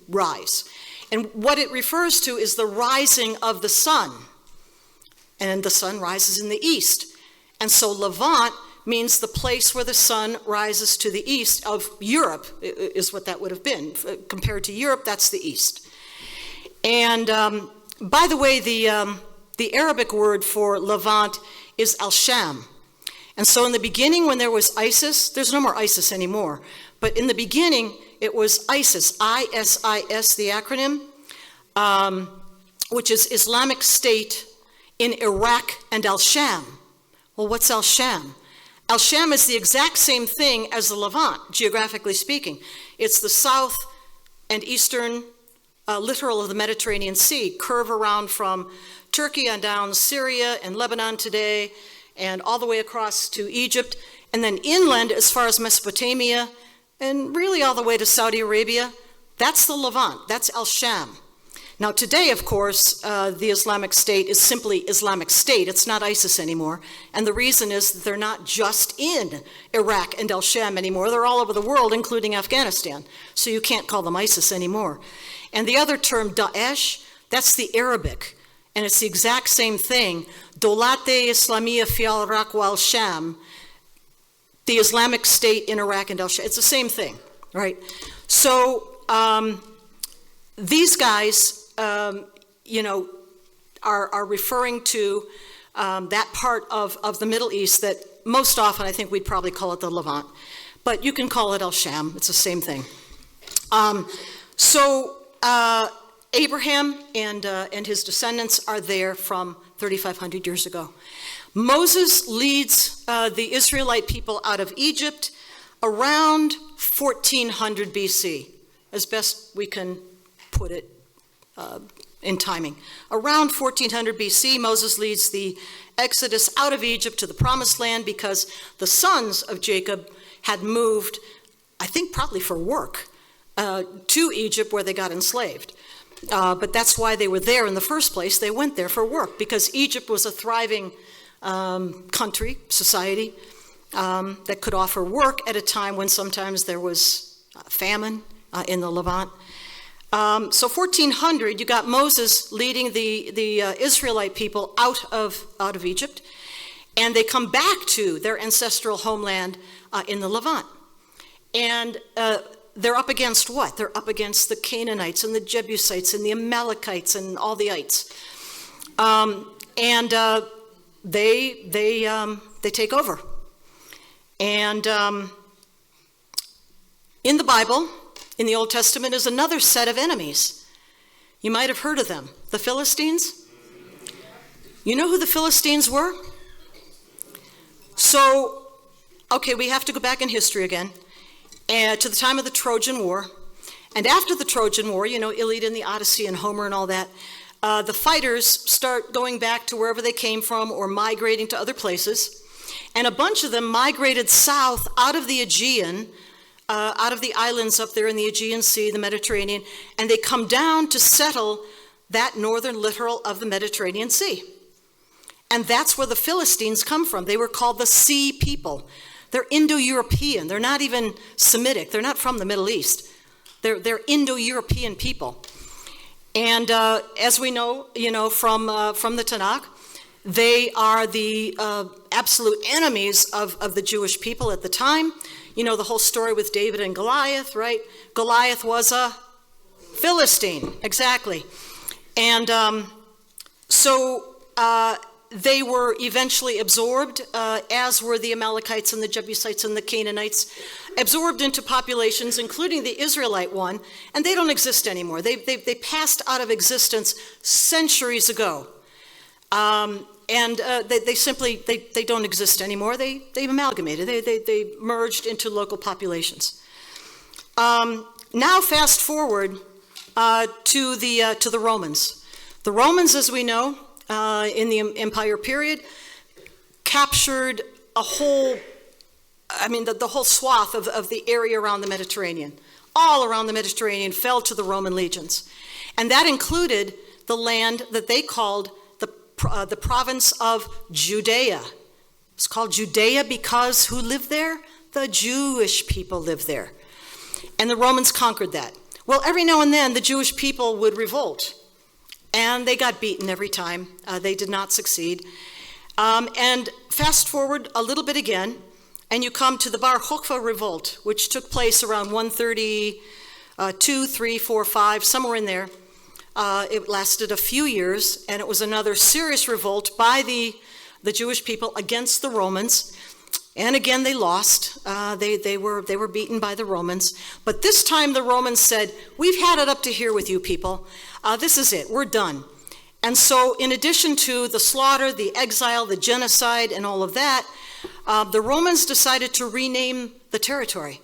rise. And what it refers to is the rising of the sun. And the sun rises in the east. And so Levant means the place where the sun rises to the east of Europe, is what that would have been. Compared to Europe, that's the east. And by the way, the Arabic word for Levant is al-Sham. And so in the beginning, when there was ISIS, there's no more ISIS anymore, but in the beginning, it was ISIS, ISIS, the acronym, which is Islamic State in Iraq and al-Sham. Well, what's al-Sham? Al-Sham is the exact same thing as the Levant, geographically speaking. It's the south and eastern littoral of the Mediterranean Sea, curve around from Turkey on down Syria and Lebanon today, and all the way across to Egypt, and then inland as far as Mesopotamia, and really all the way to Saudi Arabia. That's the Levant, that's al-Sham. Now today, of course, the Islamic State is simply Islamic State. It's not ISIS anymore. And the reason is that they're not just in Iraq and al-Sham anymore. They're all over the world, including Afghanistan. So you can't call them ISIS anymore. And the other term, Daesh, that's the Arabic. And it's the exact same thing. Dolate Islamiyya fi al-Iraq wa al-Sham, the Islamic State in Iraq and al-Sham. It's the same thing, right? So these guys, are referring to that part of the Middle East that most often I think we'd probably call it the Levant, but you can call it al-Sham. It's the same thing. Abraham and his descendants are there from 3,500 years ago. Moses leads the Israelite people out of Egypt around 1400 BC, as best we can put it in timing. Around 1400 BC, Moses leads the Exodus out of Egypt to the Promised Land because the sons of Jacob had moved, I think probably for work, to Egypt where they got enslaved. But that's why they were there in the first place. They went there for work because Egypt was a thriving country, society, that could offer work at a time when sometimes there was famine in the Levant. So 1400, you got Moses leading the Israelite people out of Egypt, and they come back to their ancestral homeland in the Levant. And they're up against what? They're up against the Canaanites and the Jebusites and the Amalekites and all the ites. They take over. And in the Bible, in the Old Testament, is another set of enemies. You might have heard of them, the Philistines. You know who the Philistines were? So, okay, we have to go back in history again, to the time of the Trojan War. And after the Trojan War, you know, Iliad and the Odyssey and Homer and all that, the fighters start going back to wherever they came from or migrating to other places. And a bunch of them migrated south out of the Aegean, out of the islands up there in the Aegean Sea, the Mediterranean, and they come down to settle that northern littoral of the Mediterranean Sea. And that's where the Philistines come from. They were called the Sea People. They're Indo-European. They're not even Semitic. They're not from the Middle East. They're Indo-European people. And as we know, from the Tanakh, they are the absolute enemies of the Jewish people at the time. You know the whole story with David and Goliath, right? Goliath was a Philistine, exactly. And they were eventually absorbed, as were the Amalekites and the Jebusites and the Canaanites, absorbed into populations, including the Israelite one, and they don't exist anymore. They passed out of existence centuries ago. They simply don't exist anymore. They amalgamated. They merged into local populations. Now fast forward to the Romans. The Romans, as we know, in the empire period, captured a whole the whole swath of the area around the Mediterranean, all around the Mediterranean fell to the Roman legions. And that included the land that they called the province of Judea. It's called Judea because who lived there? The Jewish people lived there. And the Romans conquered that. Well, every now and then the Jewish people would revolt. And they got beaten every time. They did not succeed. And fast forward a little bit again, and you come to the Bar Kokhba revolt, which took place around 132, 3, 4, 5, somewhere in there. It lasted a few years, and it was another serious revolt by the Jewish people against the Romans. And again, they lost. They were beaten by the Romans. But this time the Romans said, "We've had it up to here with you people. This is it. We're done." And so in addition to the slaughter, the exile, the genocide, and all of that, the Romans decided to rename the territory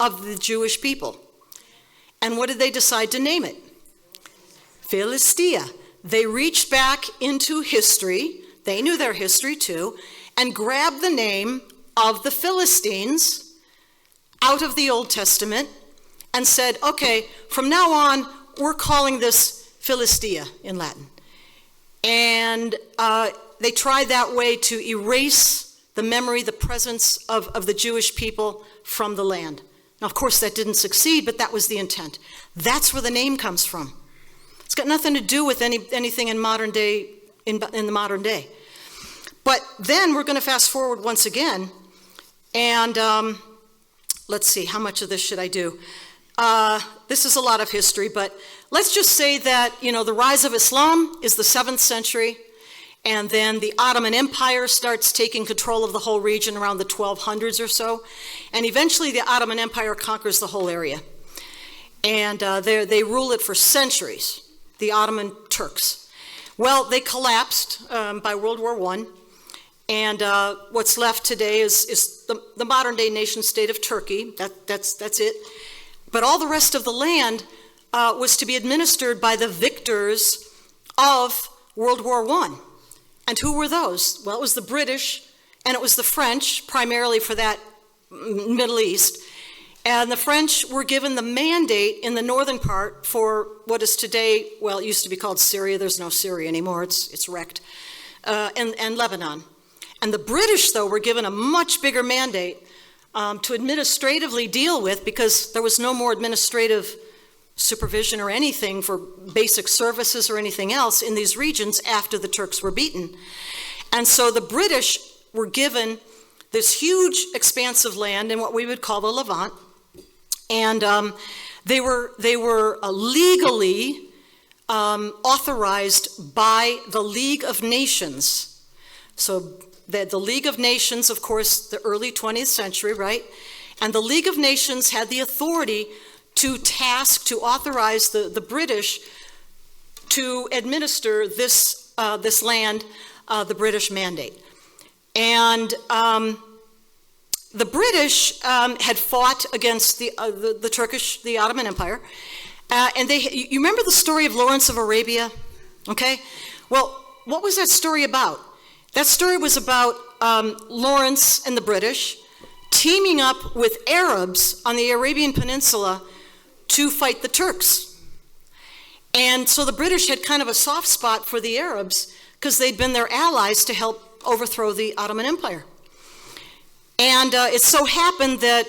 of the Jewish people. And what did they decide to name it? Philistia. They reached back into history, they knew their history too, and grabbed the name of the Philistines out of the Old Testament and said, okay, from now on, we're calling this Philistia in Latin. And they tried that way to erase the memory, the presence of the Jewish people from the land. Now, of course, that didn't succeed, but that was the intent. That's where the name comes from. It's got nothing to do with anything in modern day, in the modern day. But then we're going to fast forward once again, and let's see, how much of this should I do? This is a lot of history, but let's just say that, the rise of Islam is the 7th century, and then the Ottoman Empire starts taking control of the whole region around the 1200s or so, and eventually the Ottoman Empire conquers the whole area. And they rule it for centuries, the Ottoman Turks. Well, they collapsed by World War I, and what's left today is the modern-day nation-state of Turkey. That's it. But all the rest of the land was to be administered by the victors of World War I. And who were those? Well, it was the British, and it was the French, primarily for that Middle East. And the French were given the mandate in the northern part for what is today, well, it used to be called Syria. There's no Syria anymore. It's wrecked. And Lebanon. And the British, though, were given a much bigger mandate to administratively deal with, because there was no more administrative supervision or anything for basic services or anything else in these regions after the Turks were beaten. And so the British were given this huge expanse of land in what we would call the Levant. And they were legally authorized by the League of Nations. So the League of Nations, of course, the early 20th century, right? And the League of Nations had the authority to authorize the British to administer this land, the British mandate. And the British had fought against the Ottoman Empire, and you remember the story of Lawrence of Arabia? Okay, well, what was that story about? That story was about Lawrence and the British teaming up with Arabs on the Arabian Peninsula to fight the Turks. And so the British had kind of a soft spot for the Arabs because they'd been their allies to help overthrow the Ottoman Empire. And it so happened that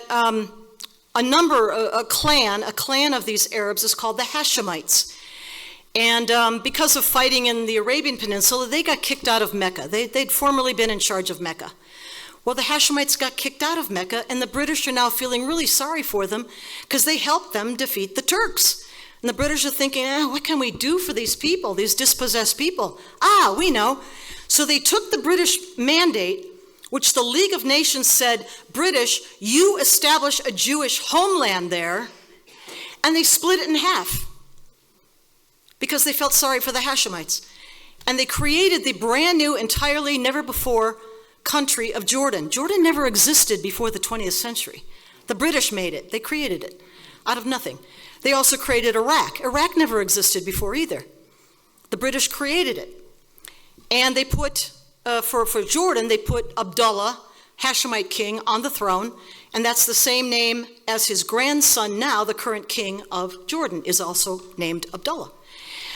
a clan of these Arabs is called the Hashemites. And because of fighting in the Arabian Peninsula, they got kicked out of Mecca. They'd formerly been in charge of Mecca. Well, the Hashemites got kicked out of Mecca, and the British are now feeling really sorry for them because they helped them defeat the Turks. And the British are thinking, what can we do for these people, these dispossessed people? We know. So they took the British mandate, which the League of Nations said, British, you establish a Jewish homeland there, and they split it in half because they felt sorry for the Hashemites. And they created the brand new, entirely never before country of Jordan. Jordan never existed before the 20th century. The British made it. They created it out of nothing. They also created Iraq. Iraq never existed before either. The British created it. And they put, for Jordan, they put Abdullah, Hashemite king on the throne, and that's the same name as his grandson now, the current king of Jordan, is also named Abdullah.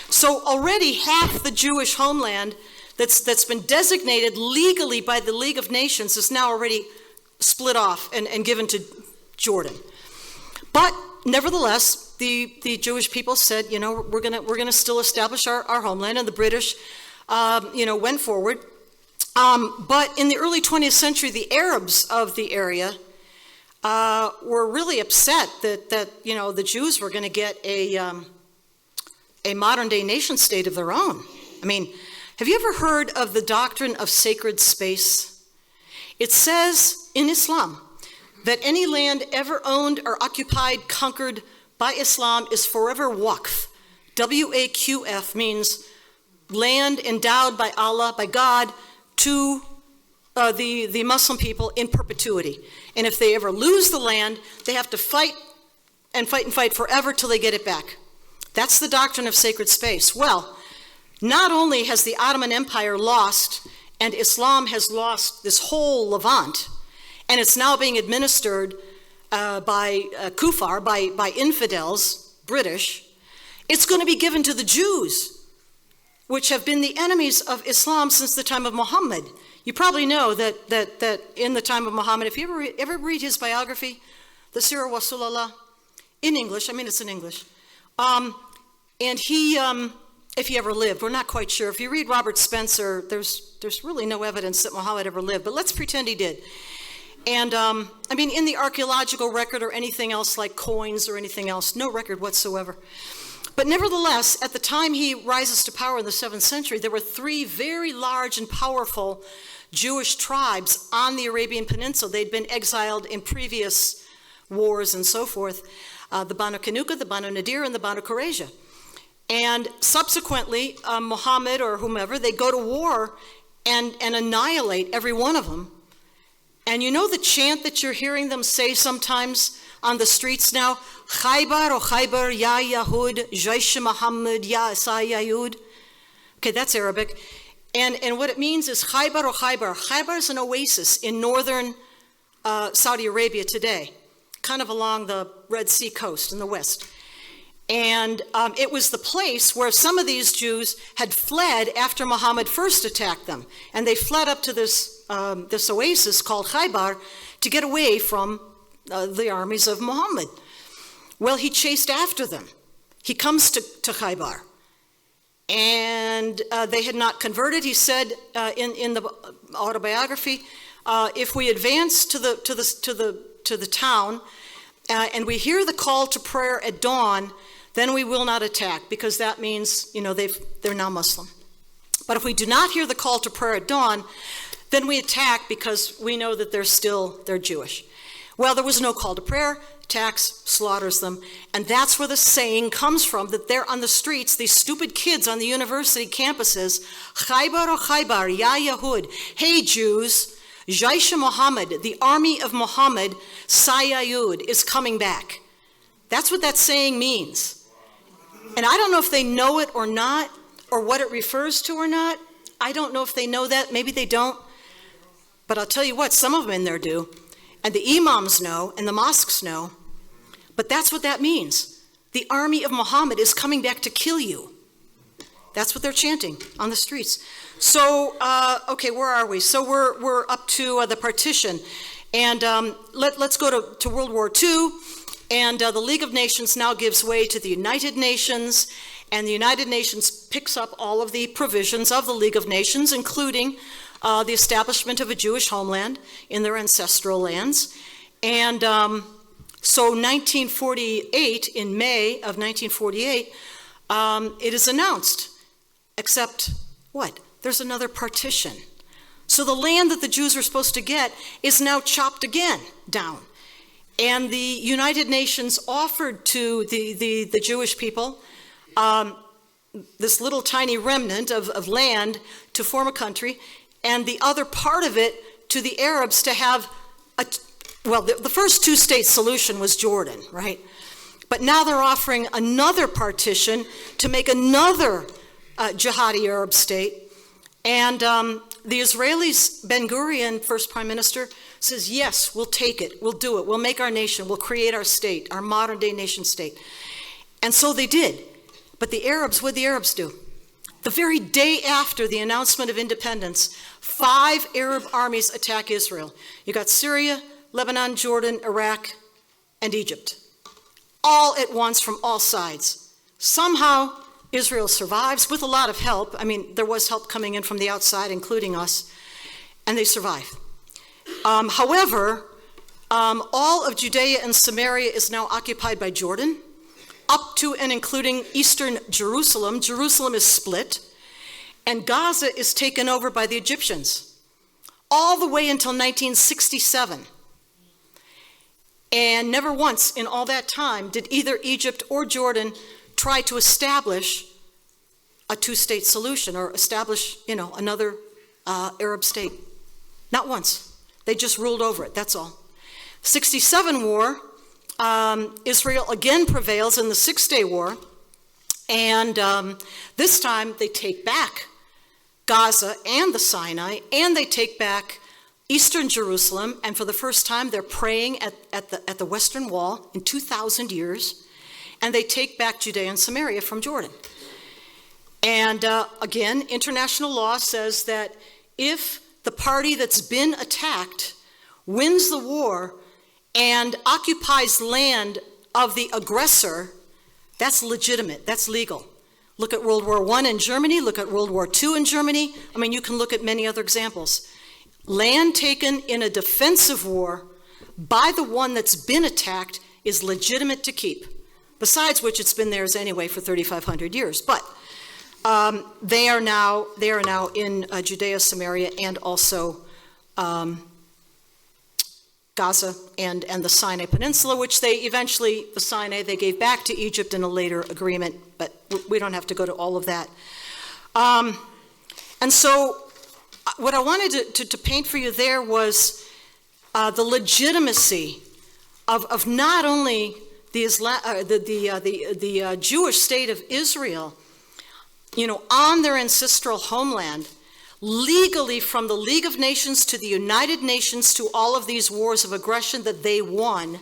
So already half the Jewish homeland that's been designated legally by the League of Nations is now already split off and given to Jordan. But nevertheless, the Jewish people said, we're gonna still establish our homeland, and the British, went forward. But in the early 20th century, the Arabs of the area were really upset that the Jews were going to get a modern-day nation-state of their own. I mean, have you ever heard of the doctrine of sacred space? It says in Islam that any land ever owned or occupied, conquered by Islam is forever waqf. W-A-Q-F means land endowed by Allah, by God, to the Muslim people in perpetuity. And if they ever lose the land, they have to fight and fight forever till they get it back. That's the doctrine of sacred space. Well, not only has the Ottoman Empire lost, and Islam has lost this whole Levant, and it's now being administered by kuffar, by infidels, British, it's going to be given to the Jews, which have been the enemies of Islam since the time of Muhammad. You probably know that in the time of Muhammad, if you ever read his biography, the Sirah Rasulullah, in English, it's in English, and he, if he ever lived, we're not quite sure. If you read Robert Spencer, there's really no evidence that Muhammad ever lived, but let's pretend he did. And in the archaeological record or anything else like coins or anything else, no record whatsoever. But nevertheless, at the time he rises to power in the 7th century, there were 3 very large and powerful Jewish tribes on the Arabian Peninsula. They'd been exiled in previous wars and so forth, the Banu Kanuka, the Banu Nadir, and the Banu Qurayza. And subsequently, Muhammad or whomever, they go to war and annihilate every one of them. And you know the chant that you're hearing them say sometimes on the streets now? Khaybar o Khaybar ya Yahud, Jaish Muhammad ya Yahud. Okay, that's Arabic. And what it means is Khaybar o Khaybar. Khaybar is an oasis in northern Saudi Arabia today, kind of along the Red Sea coast in the west. And it was the place where some of these Jews had fled after Muhammad first attacked them. And they fled up to this oasis called Khaybar to get away from the armies of Muhammad. Well, he chased after them. He comes to Khaybar. And they had not converted. He said in the autobiography, if we advance to the town and we hear the call to prayer at dawn, then we will not attack, because that means, they're now Muslim. But if we do not hear the call to prayer at dawn, then we attack because we know that they're Jewish. Well, there was no call to prayer, attacks, slaughters them, and that's where the saying comes from, that they're on the streets, these stupid kids on the university campuses, Khaybar o Khaybar, ya Yahud, hey Jews, Jaish Muhammad, the army of Muhammad, Sayayud, is coming back. That's what that saying means. And I don't know if they know it or not, or what it refers to or not. I don't know if they know that. Maybe they don't. But I'll tell you what, some of them in there do. And the imams know, and the mosques know. But that's what that means. The army of Muhammad is coming back to kill you. That's what they're chanting on the streets. So, okay, where are we? So we're up to the partition. And let's go to World War II. And the League of Nations now gives way to the United Nations, and the United Nations picks up all of the provisions of the League of Nations, including the establishment of a Jewish homeland in their ancestral lands. And so 1948, in May of 1948, it is announced, except what? There's another partition. So the land that the Jews were supposed to get is now chopped again down. And the United Nations offered to the Jewish people this little tiny remnant of land to form a country, and the other part of it to the Arabs to have the first two-state solution was Jordan, right? But now they're offering another partition to make another jihadi Arab state. And The Israelis, Ben-Gurion, first prime minister, says, yes, we'll take it, we'll do it, we'll make our nation, we'll create our state, our modern-day nation state. And so they did. But the Arabs, what did the Arabs do? The very day after the announcement of independence, 5 Arab armies attack Israel. You got Syria, Lebanon, Jordan, Iraq, and Egypt. All at once from all sides. Somehow, Israel survives with a lot of help. I mean, there was help coming in from the outside, including us, and they survive. However, all of Judea and Samaria is now occupied by Jordan, up to and including eastern Jerusalem. Jerusalem is split, and Gaza is taken over by the Egyptians, all the way until 1967. And never once in all that time did either Egypt or Jordan try to establish a two-state solution or establish, another Arab state. Not once. They just ruled over it, that's all. 67 war, Israel again prevails in the Six-Day War, and this time they take back Gaza and the Sinai, and they take back eastern Jerusalem, and for the first time they're praying at the Western Wall in 2,000 years, and they take back Judea and Samaria from Jordan. And again, international law says that if the party that's been attacked wins the war and occupies land of the aggressor, that's legitimate, that's legal. Look at World War I in Germany, look at World War II in Germany. I mean, you can look at many other examples. Land taken in a defensive war by the one that's been attacked is legitimate to keep. Besides which, it's been theirs anyway for 3,500 years. But they are now in Judea, Samaria, and also Gaza and the Sinai Peninsula, which the Sinai they gave back to Egypt in a later agreement, but we don't have to go to all of that. And so what I wanted to paint for you there was the legitimacy of not only the Jewish state of Israel, on their ancestral homeland, legally from the League of Nations to the United Nations to all of these wars of aggression that they won.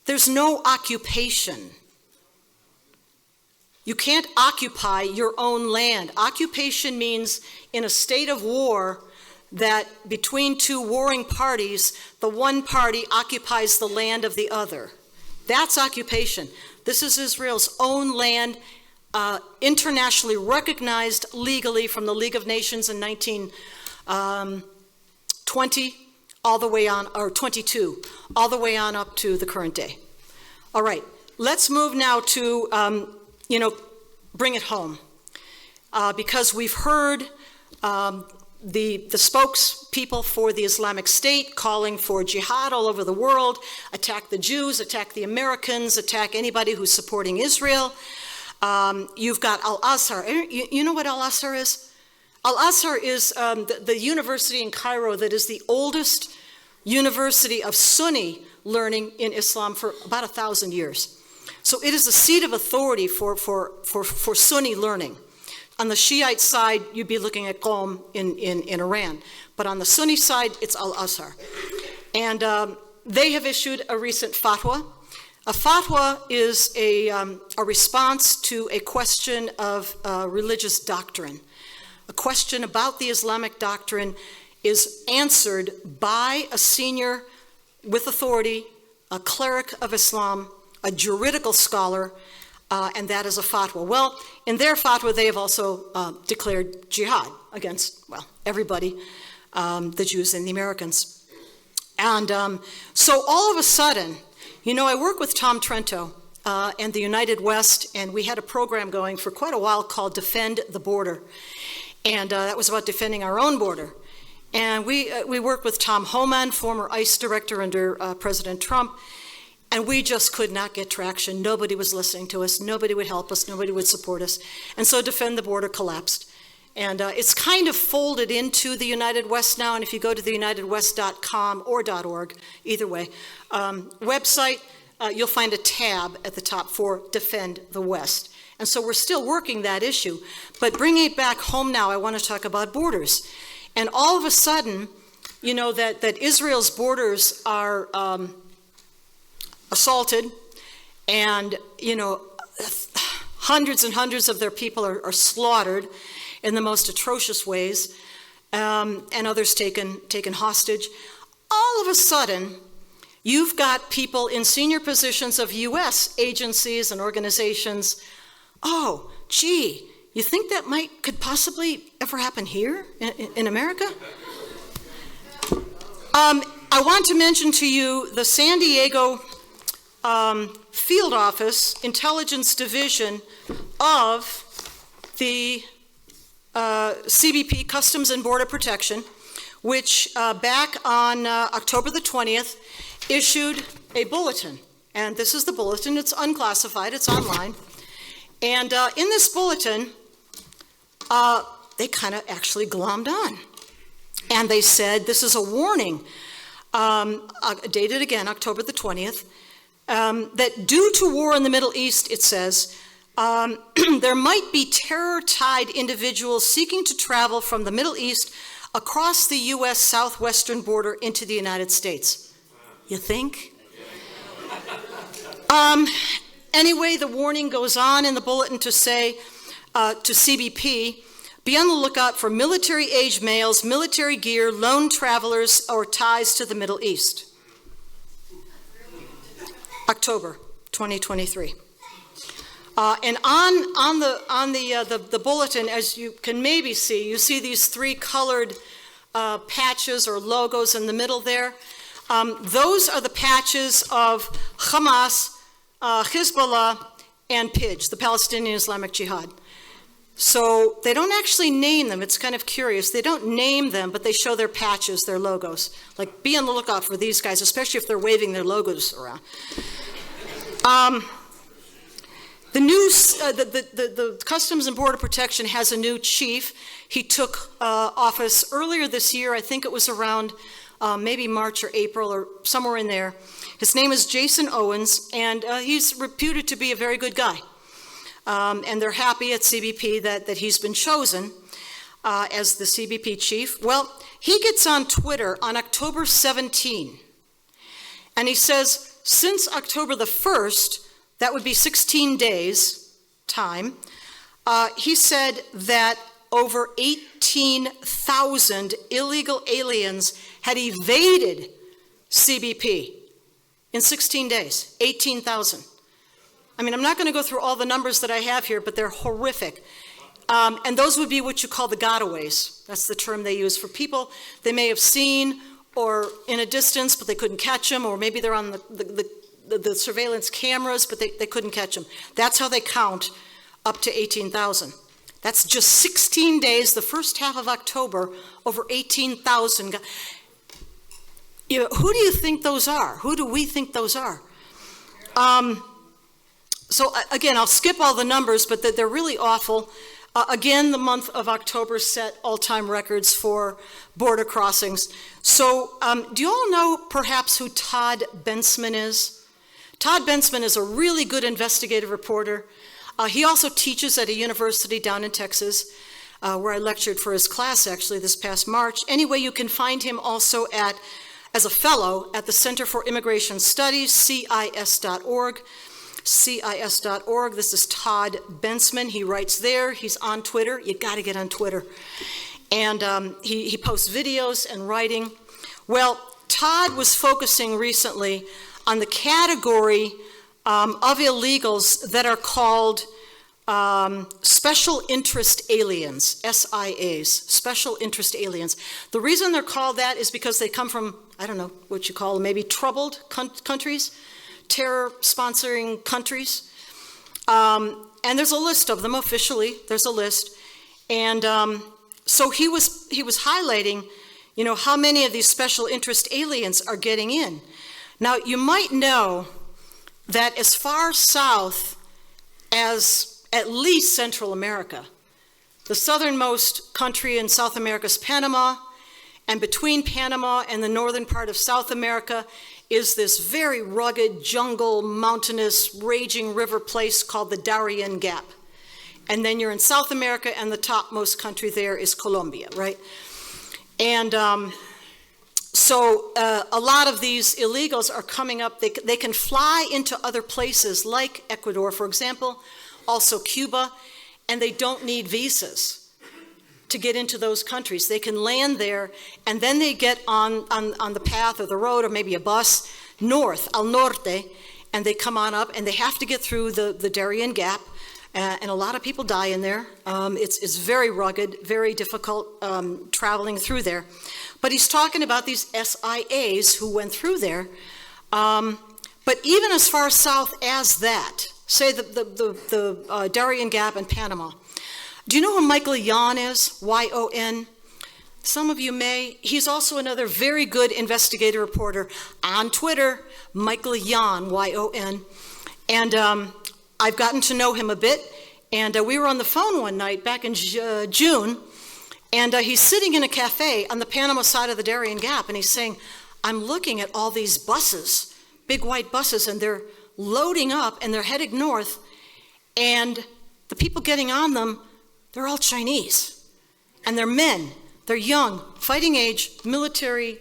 There's no occupation. You can't occupy your own land. Occupation means in a state of war that between two warring parties, the one party occupies the land of the other. That's occupation. This is Israel's own land, internationally recognized legally from the League of Nations in 1920, all the way on, or 22, all the way on up to the current day. All right, let's move now to, bring it home. Because we've heard the spokespeople for the Islamic State calling for jihad all over the world, attack the Jews, attack the Americans, attack anybody who's supporting Israel. You've got Al-Azhar. You know what Al-Azhar is? Al-Azhar is the university in Cairo that is the oldest university of Sunni learning in Islam for about 1,000 years. So it is the seat of authority for Sunni learning. On the Shiite side, you'd be looking at Qom in Iran. But on the Sunni side, it's Al-Azhar. And they have issued a recent fatwa. A fatwa is a response to a question of religious doctrine. A question about the Islamic doctrine is answered by a senior with authority, a cleric of Islam, a juridical scholar, and that is a fatwa. Well, in their fatwa, they have also declared jihad against, everybody, the Jews and the Americans. And so all of a sudden, I work with Tom Trento and the United West, and we had a program going for quite a while called Defend the Border. And that was about defending our own border. And we worked with Tom Homan, former ICE director under President Trump, and we just could not get traction. Nobody was listening to us. Nobody would help us. Nobody would support us. And so Defend the Border collapsed. And it's kind of folded into the United West now, and if you go to the unitedwest.com or .org, either way, website, you'll find a tab at the top for Defend the West. And so we're still working that issue. But bringing it back home now, I want to talk about borders. And all of a sudden, you know, that Israel's borders are assaulted, and, you know, hundreds and hundreds of their people are slaughtered in the most atrocious ways, and others taken hostage. All of a sudden, you've got people in senior positions of U.S. agencies and organizations. Oh, gee, you think that could possibly ever happen here in America? I want to mention to you the San Diego Field Office Intelligence Division of the CBP, Customs and Border Protection, which back on October the 20th issued a bulletin. And this is the bulletin. It's unclassified. It's online. And in this bulletin, they kind of actually glommed on. And they said, this is a warning, dated again, October the 20th, that due to war in the Middle East, it says, there might be terror-tied individuals seeking to travel from the Middle East across the U.S. southwestern border into the United States. You think? Anyway, the warning goes on in the bulletin to say to CBP, be on the lookout for military-age males, military gear, lone travelers, or ties to the Middle East. October 2023. And on the bulletin, as you can maybe see, you see these three colored patches or logos in the middle there. Those are the patches of Hamas, Hezbollah, and PIJ, the Palestinian Islamic Jihad. So they don't actually name them. It's kind of curious. They don't name them, but they show their patches, their logos. Like, be on the lookout for these guys, especially if they're waving their logos around. The Customs and Border Protection has a new chief. He took office earlier this year. I think it was around maybe March or April or somewhere in there. His name is Jason Owens, and he's reputed to be a very good guy. And they're happy at CBP that he's been chosen as the CBP chief. Well, he gets on Twitter on October 17, and he says, since October the 1st, that would be 16 days time, he said that over 18,000 illegal aliens had evaded CBP in 16 days, 18,000. I mean, I'm not going to go through all the numbers that I have here, but they're horrific. And those would be what you call the gotaways. That's the term they use for people they may have seen or in a distance, but they couldn't catch them, or maybe they're on the surveillance cameras, but they couldn't catch them. That's how they count up to 18,000. That's just 16 days, the first half of October, over 18,000. You know, who do you think those are? Who do we think those are? So again, I'll skip all the numbers, but they're really awful. Again, the month of October set all-time records for border crossings. So do you all know perhaps who Todd Bensman is? Todd Bensman is a really good investigative reporter. He also teaches at a university down in Texas, where I lectured for his class actually this past March. Anyway, you can find him also as a fellow at the Center for Immigration Studies, CIS.org. CIS.org. This is Todd Bensman. He writes there. He's on Twitter. You got to get on Twitter. And he posts videos and writing. Well, Todd was focusing recently on the category of illegals that are called special interest aliens, SIAs, special interest aliens. The reason they're called that is because they come from, I don't know what you call them, maybe troubled countries, terror-sponsoring countries. And there's a list of them officially. There's a list. And so he was highlighting, you know, how many of these special interest aliens are getting in. Now, you might know that as far south as at least Central America, the southernmost country in South America is Panama, and between Panama and the northern part of South America is this very rugged, jungle, mountainous, raging river place called the Darien Gap. And then you're in South America, and the topmost country there is Colombia, right? And so a lot of these illegals are coming up. They can fly into other places like Ecuador, for example, also Cuba, and they don't need visas to get into those countries. They can land there, and then they get on the path or the road or maybe a bus north, al norte, and they come on up, and they have to get through the Darien Gap, and a lot of people die in there. It's very rugged, very difficult traveling through there. But he's talking about these SIAs who went through there. But even as far south as that, say the Darien Gap in Panama, do you know who Michael Yon is? Y-O-N? Some of you may. He's also another very good investigative reporter on Twitter, Michael Yon, Y-O-N. And I've gotten to know him a bit. And we were on the phone one night back in June. And he's sitting in a cafe on the Panama side of the Darien Gap. And he's saying, I'm looking at all these buses, big white buses, and they're loading up and they're heading north. And the people getting on them, they're all Chinese, and they're men. They're young, fighting age, military,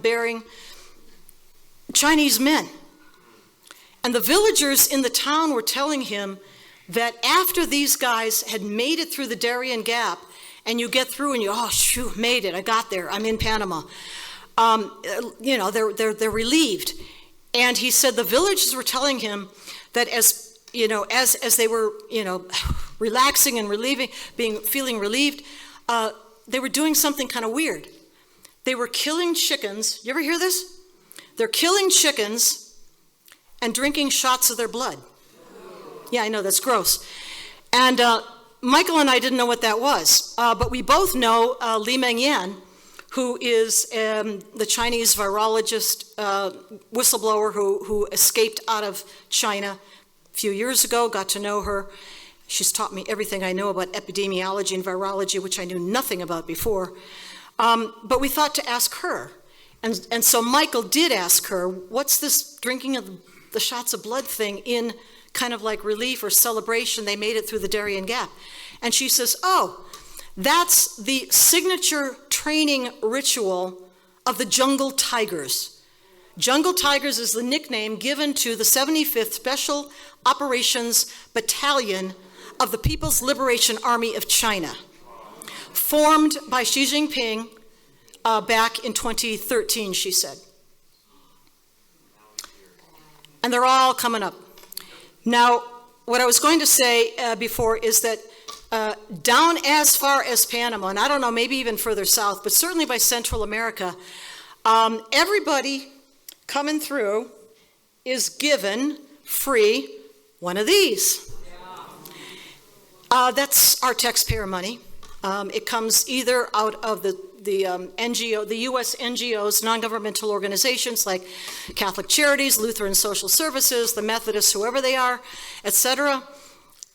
bearing Chinese men. And the villagers in the town were telling him that after these guys had made it through the Darien Gap, and you get through and you, oh, shoo, made it, I got there, I'm in Panama. They're relieved. And he said the villagers were telling him that as they were, relaxing and feeling relieved, they were doing something kind of weird. They were killing chickens. You ever hear this? They're killing chickens and drinking shots of their blood. Yeah, I know, that's gross. And Michael and I didn't know what that was, but we both know Li Mengyan, who is the Chinese virologist, whistleblower who escaped out of China a few years ago, got to know her. She's taught me everything I know about epidemiology and virology, which I knew nothing about before. But we thought to ask her. And so Michael did ask her, what's this drinking of the shots of blood thing in kind of like relief or celebration? They made it through the Darien Gap. And she says, oh, that's the signature training ritual of the Jungle Tigers. Jungle Tigers is the nickname given to the 75th Special Operations Battalion of the People's Liberation Army of China, formed by Xi Jinping back in 2013, she said. And they're all coming up. Now, what I was going to say before is that down as far as Panama, and I don't know, maybe even further south, but certainly by Central America, everybody coming through is given free one of these. That's our taxpayer money. It comes either out of the NGO, the U.S. NGOs, non-governmental organizations like Catholic Charities, Lutheran Social Services, the Methodists, whoever they are, etc.,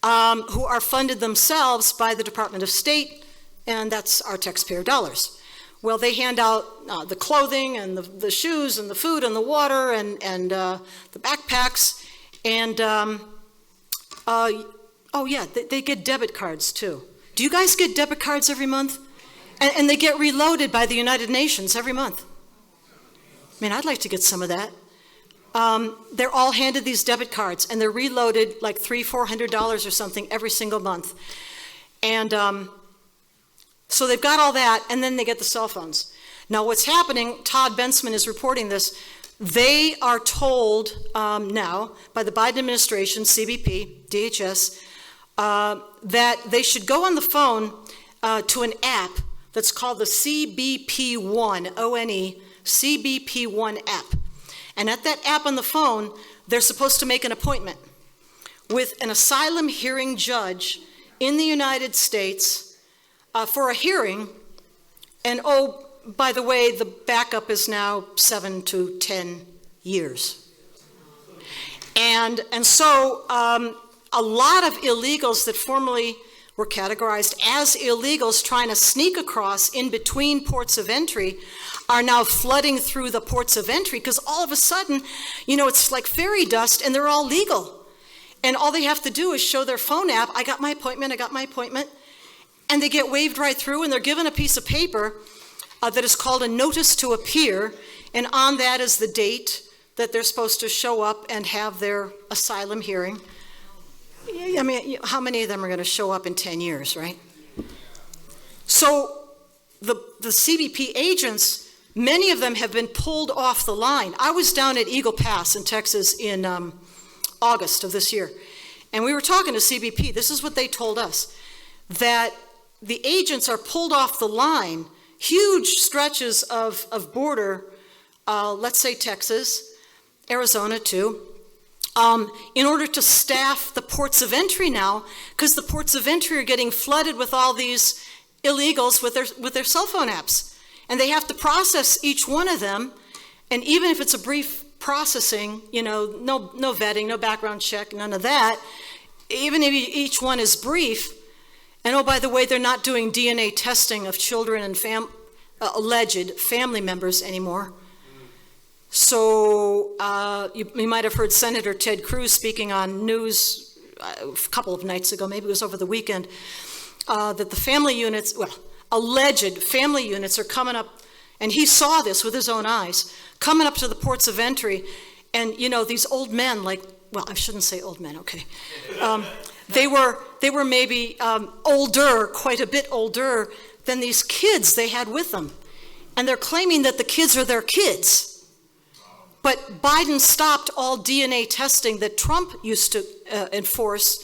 who are funded themselves by the Department of State, and that's our taxpayer dollars. Well, they hand out the clothing and the shoes and the food and the water and the backpacks, and they get debit cards too. Do you guys get debit cards every month? And they get reloaded by the United Nations every month. I mean, I'd like to get some of that. They're all handed these debit cards, and they're reloaded like $300-400 or something every single month. And so they've got all that, and then they get the cell phones. Now what's happening, Todd Bensman is reporting this, they are told now by the Biden administration, CBP, DHS, that they should go on the phone to an app that's called the CBP1, O-N-E, CBP1 app. And at that app on the phone, they're supposed to make an appointment with an asylum hearing judge in the United States for a hearing. And oh, by the way, the backup is now 7 to 10 years. And so a lot of illegals that formerly were categorized as illegals trying to sneak across in between ports of entry are now flooding through the ports of entry because all of a sudden, it's like fairy dust and they're all legal. And all they have to do is show their phone app, I got my appointment, and they get waved right through, and they're given a piece of paper that is called a notice to appear, and on that is the date that they're supposed to show up and have their asylum hearing. I mean, how many of them are going to show up in 10 years, right? So the CBP agents, many of them have been pulled off the line. I was down at Eagle Pass in Texas in August of this year, and we were talking to CBP. This is what they told us, that the agents are pulled off the line, huge stretches of border, let's say Texas, Arizona too, in order to staff the ports of entry now, because the ports of entry are getting flooded with all these illegals with their cell phone apps. And they have to process each one of them, and even if it's a brief processing, no vetting, no background check, none of that, even if each one is brief, and oh, by the way, they're not doing DNA testing of children and alleged family members anymore. So you might have heard Senator Ted Cruz speaking on news a couple of nights ago, maybe it was over the weekend, that the family units, alleged family units are coming up, and he saw this with his own eyes, coming up to the ports of entry, and these old men, I shouldn't say old men, okay. They were maybe older, quite a bit older than these kids they had with them. And they're claiming that the kids are their kids. But Biden stopped all DNA testing that Trump used to enforce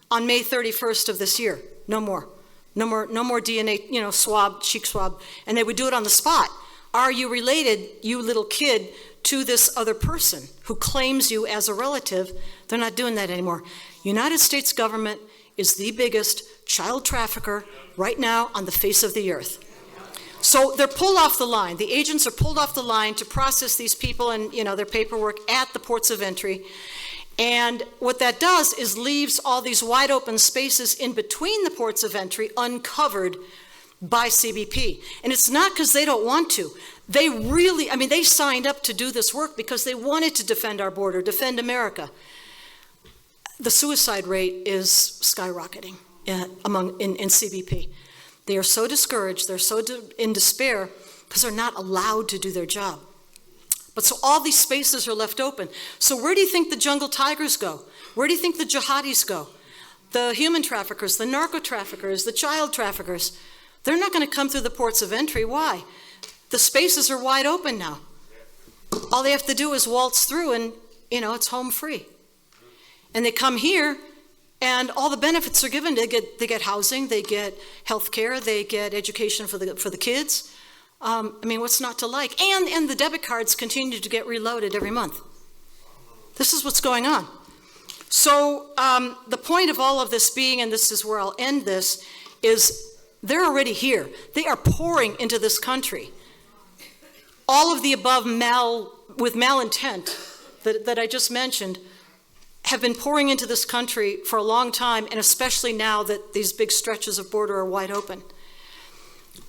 on May 31st of this year. No more DNA, swab, cheek swab. And they would do it on the spot. Are you related, you little kid, to this other person who claims you as a relative? They're not doing that anymore. United States government is the biggest child trafficker right now on the face of the earth. So they're pulled off the line. The agents are pulled off the line to process these people and their paperwork at the ports of entry. And what that does is leaves all these wide open spaces in between the ports of entry uncovered by CBP. And it's not because they don't want to. They really, they signed up to do this work because they wanted to defend our border, defend America. The suicide rate is skyrocketing in CBP. They are so discouraged, they're so in despair because they're not allowed to do their job. But so all these spaces are left open. So where do you think the jungle tigers go? Where do you think the jihadis go? The human traffickers, the narco traffickers, the child traffickers. They're not going to come through the ports of entry. Why? The spaces are wide open now. All they have to do is waltz through and, it's home free. And they come here and all the benefits are given. They get housing, they get health care, they get education for the kids. What's not to like? And the debit cards continue to get reloaded every month. This is what's going on. So the point of all of this being, and this is where I'll end this, is they're already here. They are pouring into this country. All of the above with malintent that I just mentioned have been pouring into this country for a long time, and especially now that these big stretches of border are wide open.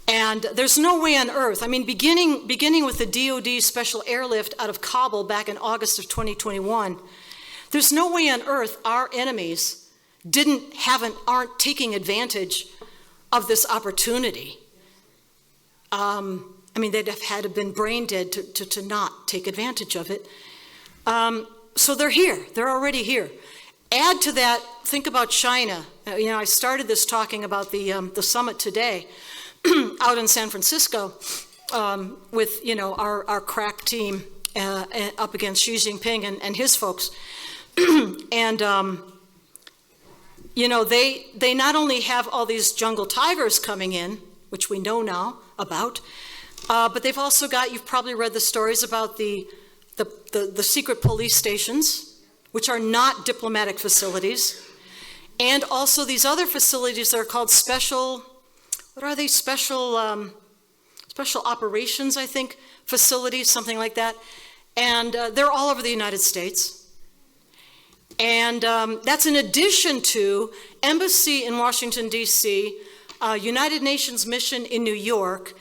And there's no way on earth, beginning with the DOD special airlift out of Kabul back in August of 2021, there's no way on earth our enemies aren't taking advantage of this opportunity. They'd have had to been brain dead to not take advantage of it. So they're here. They're already here. Add to that, think about China. I started this talking about the summit today out in San Francisco with, our crack team up against Xi Jinping and his folks. And, they not only have all these jungle tigers coming in, which we know now about, but they've also got, you've probably read the stories about the secret police stations, which are not diplomatic facilities, and also these other facilities that are called special operations, I think, facilities, something like that. And they're all over the United States. And that's in addition to Embassy in Washington, D.C., United Nations mission in New York,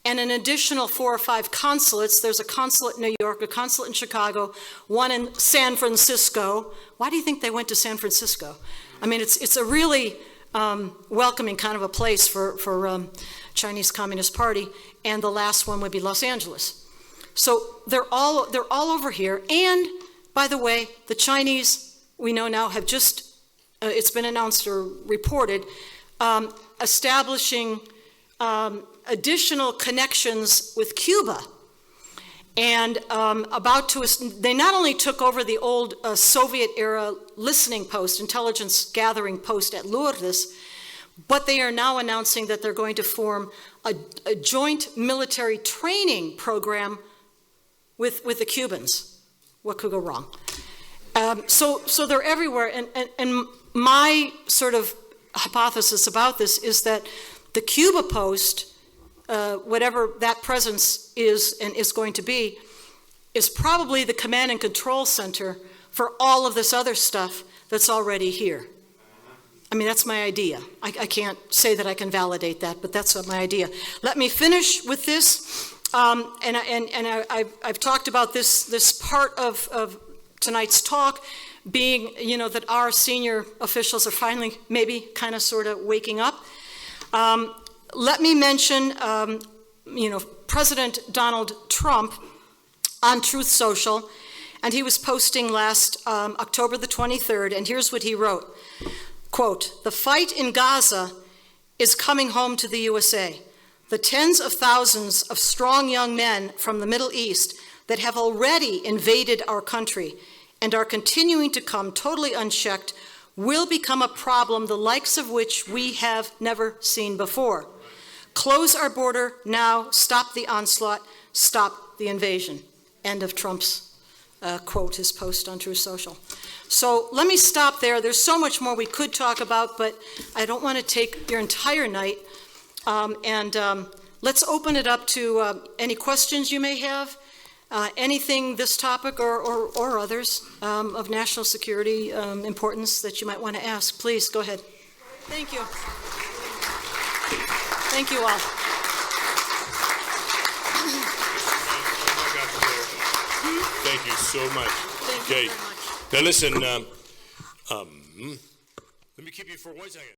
and an additional 4 or 5 consulates. There's a consulate in New York, a consulate in Chicago, one in San Francisco. Why do you think they went to San Francisco? I mean, it's a really welcoming kind of a place for Chinese Communist Party, and the last one would be Los Angeles. So they're all over here. And by the way, the Chinese, we know now, have just it's been announced or reported, establishing additional connections with Cuba. And they not only took over the old Soviet-era listening post, intelligence gathering post at Lourdes, but they are now announcing that they're going to form a joint military training program with the Cubans. What could go wrong? So they're everywhere, and my sort of hypothesis about this is that the Cuba post, whatever that presence is and is going to be, is probably the command and control center for all of this other stuff that's already here. I mean, that's my idea. I can't say that I can validate that, but that's my idea. Let me finish with this, and I've talked about this part of tonight's talk being, that our senior officials are finally maybe kind of sort of waking up. Let me mention, President Donald Trump on Truth Social, and he was posting last October the 23rd, and here's what he wrote. Quote, "The fight in Gaza is coming home to the USA. The tens of thousands of strong young men from the Middle East that have already invaded our country and are continuing to come totally unchecked will become a problem the likes of which we have never seen before. Close our border now, stop the onslaught, stop the invasion." End of Trump's quote, his post on Truth Social. So let me stop there. There's so much more we could talk about, but I don't want to take your entire night. Let's open it up to any questions you may have, anything this topic or others of national security importance that you might want to ask. Please, go ahead. Thank you. Thank you all. Thank you so much. Thank you very much. Now listen, let me keep you for 1 second.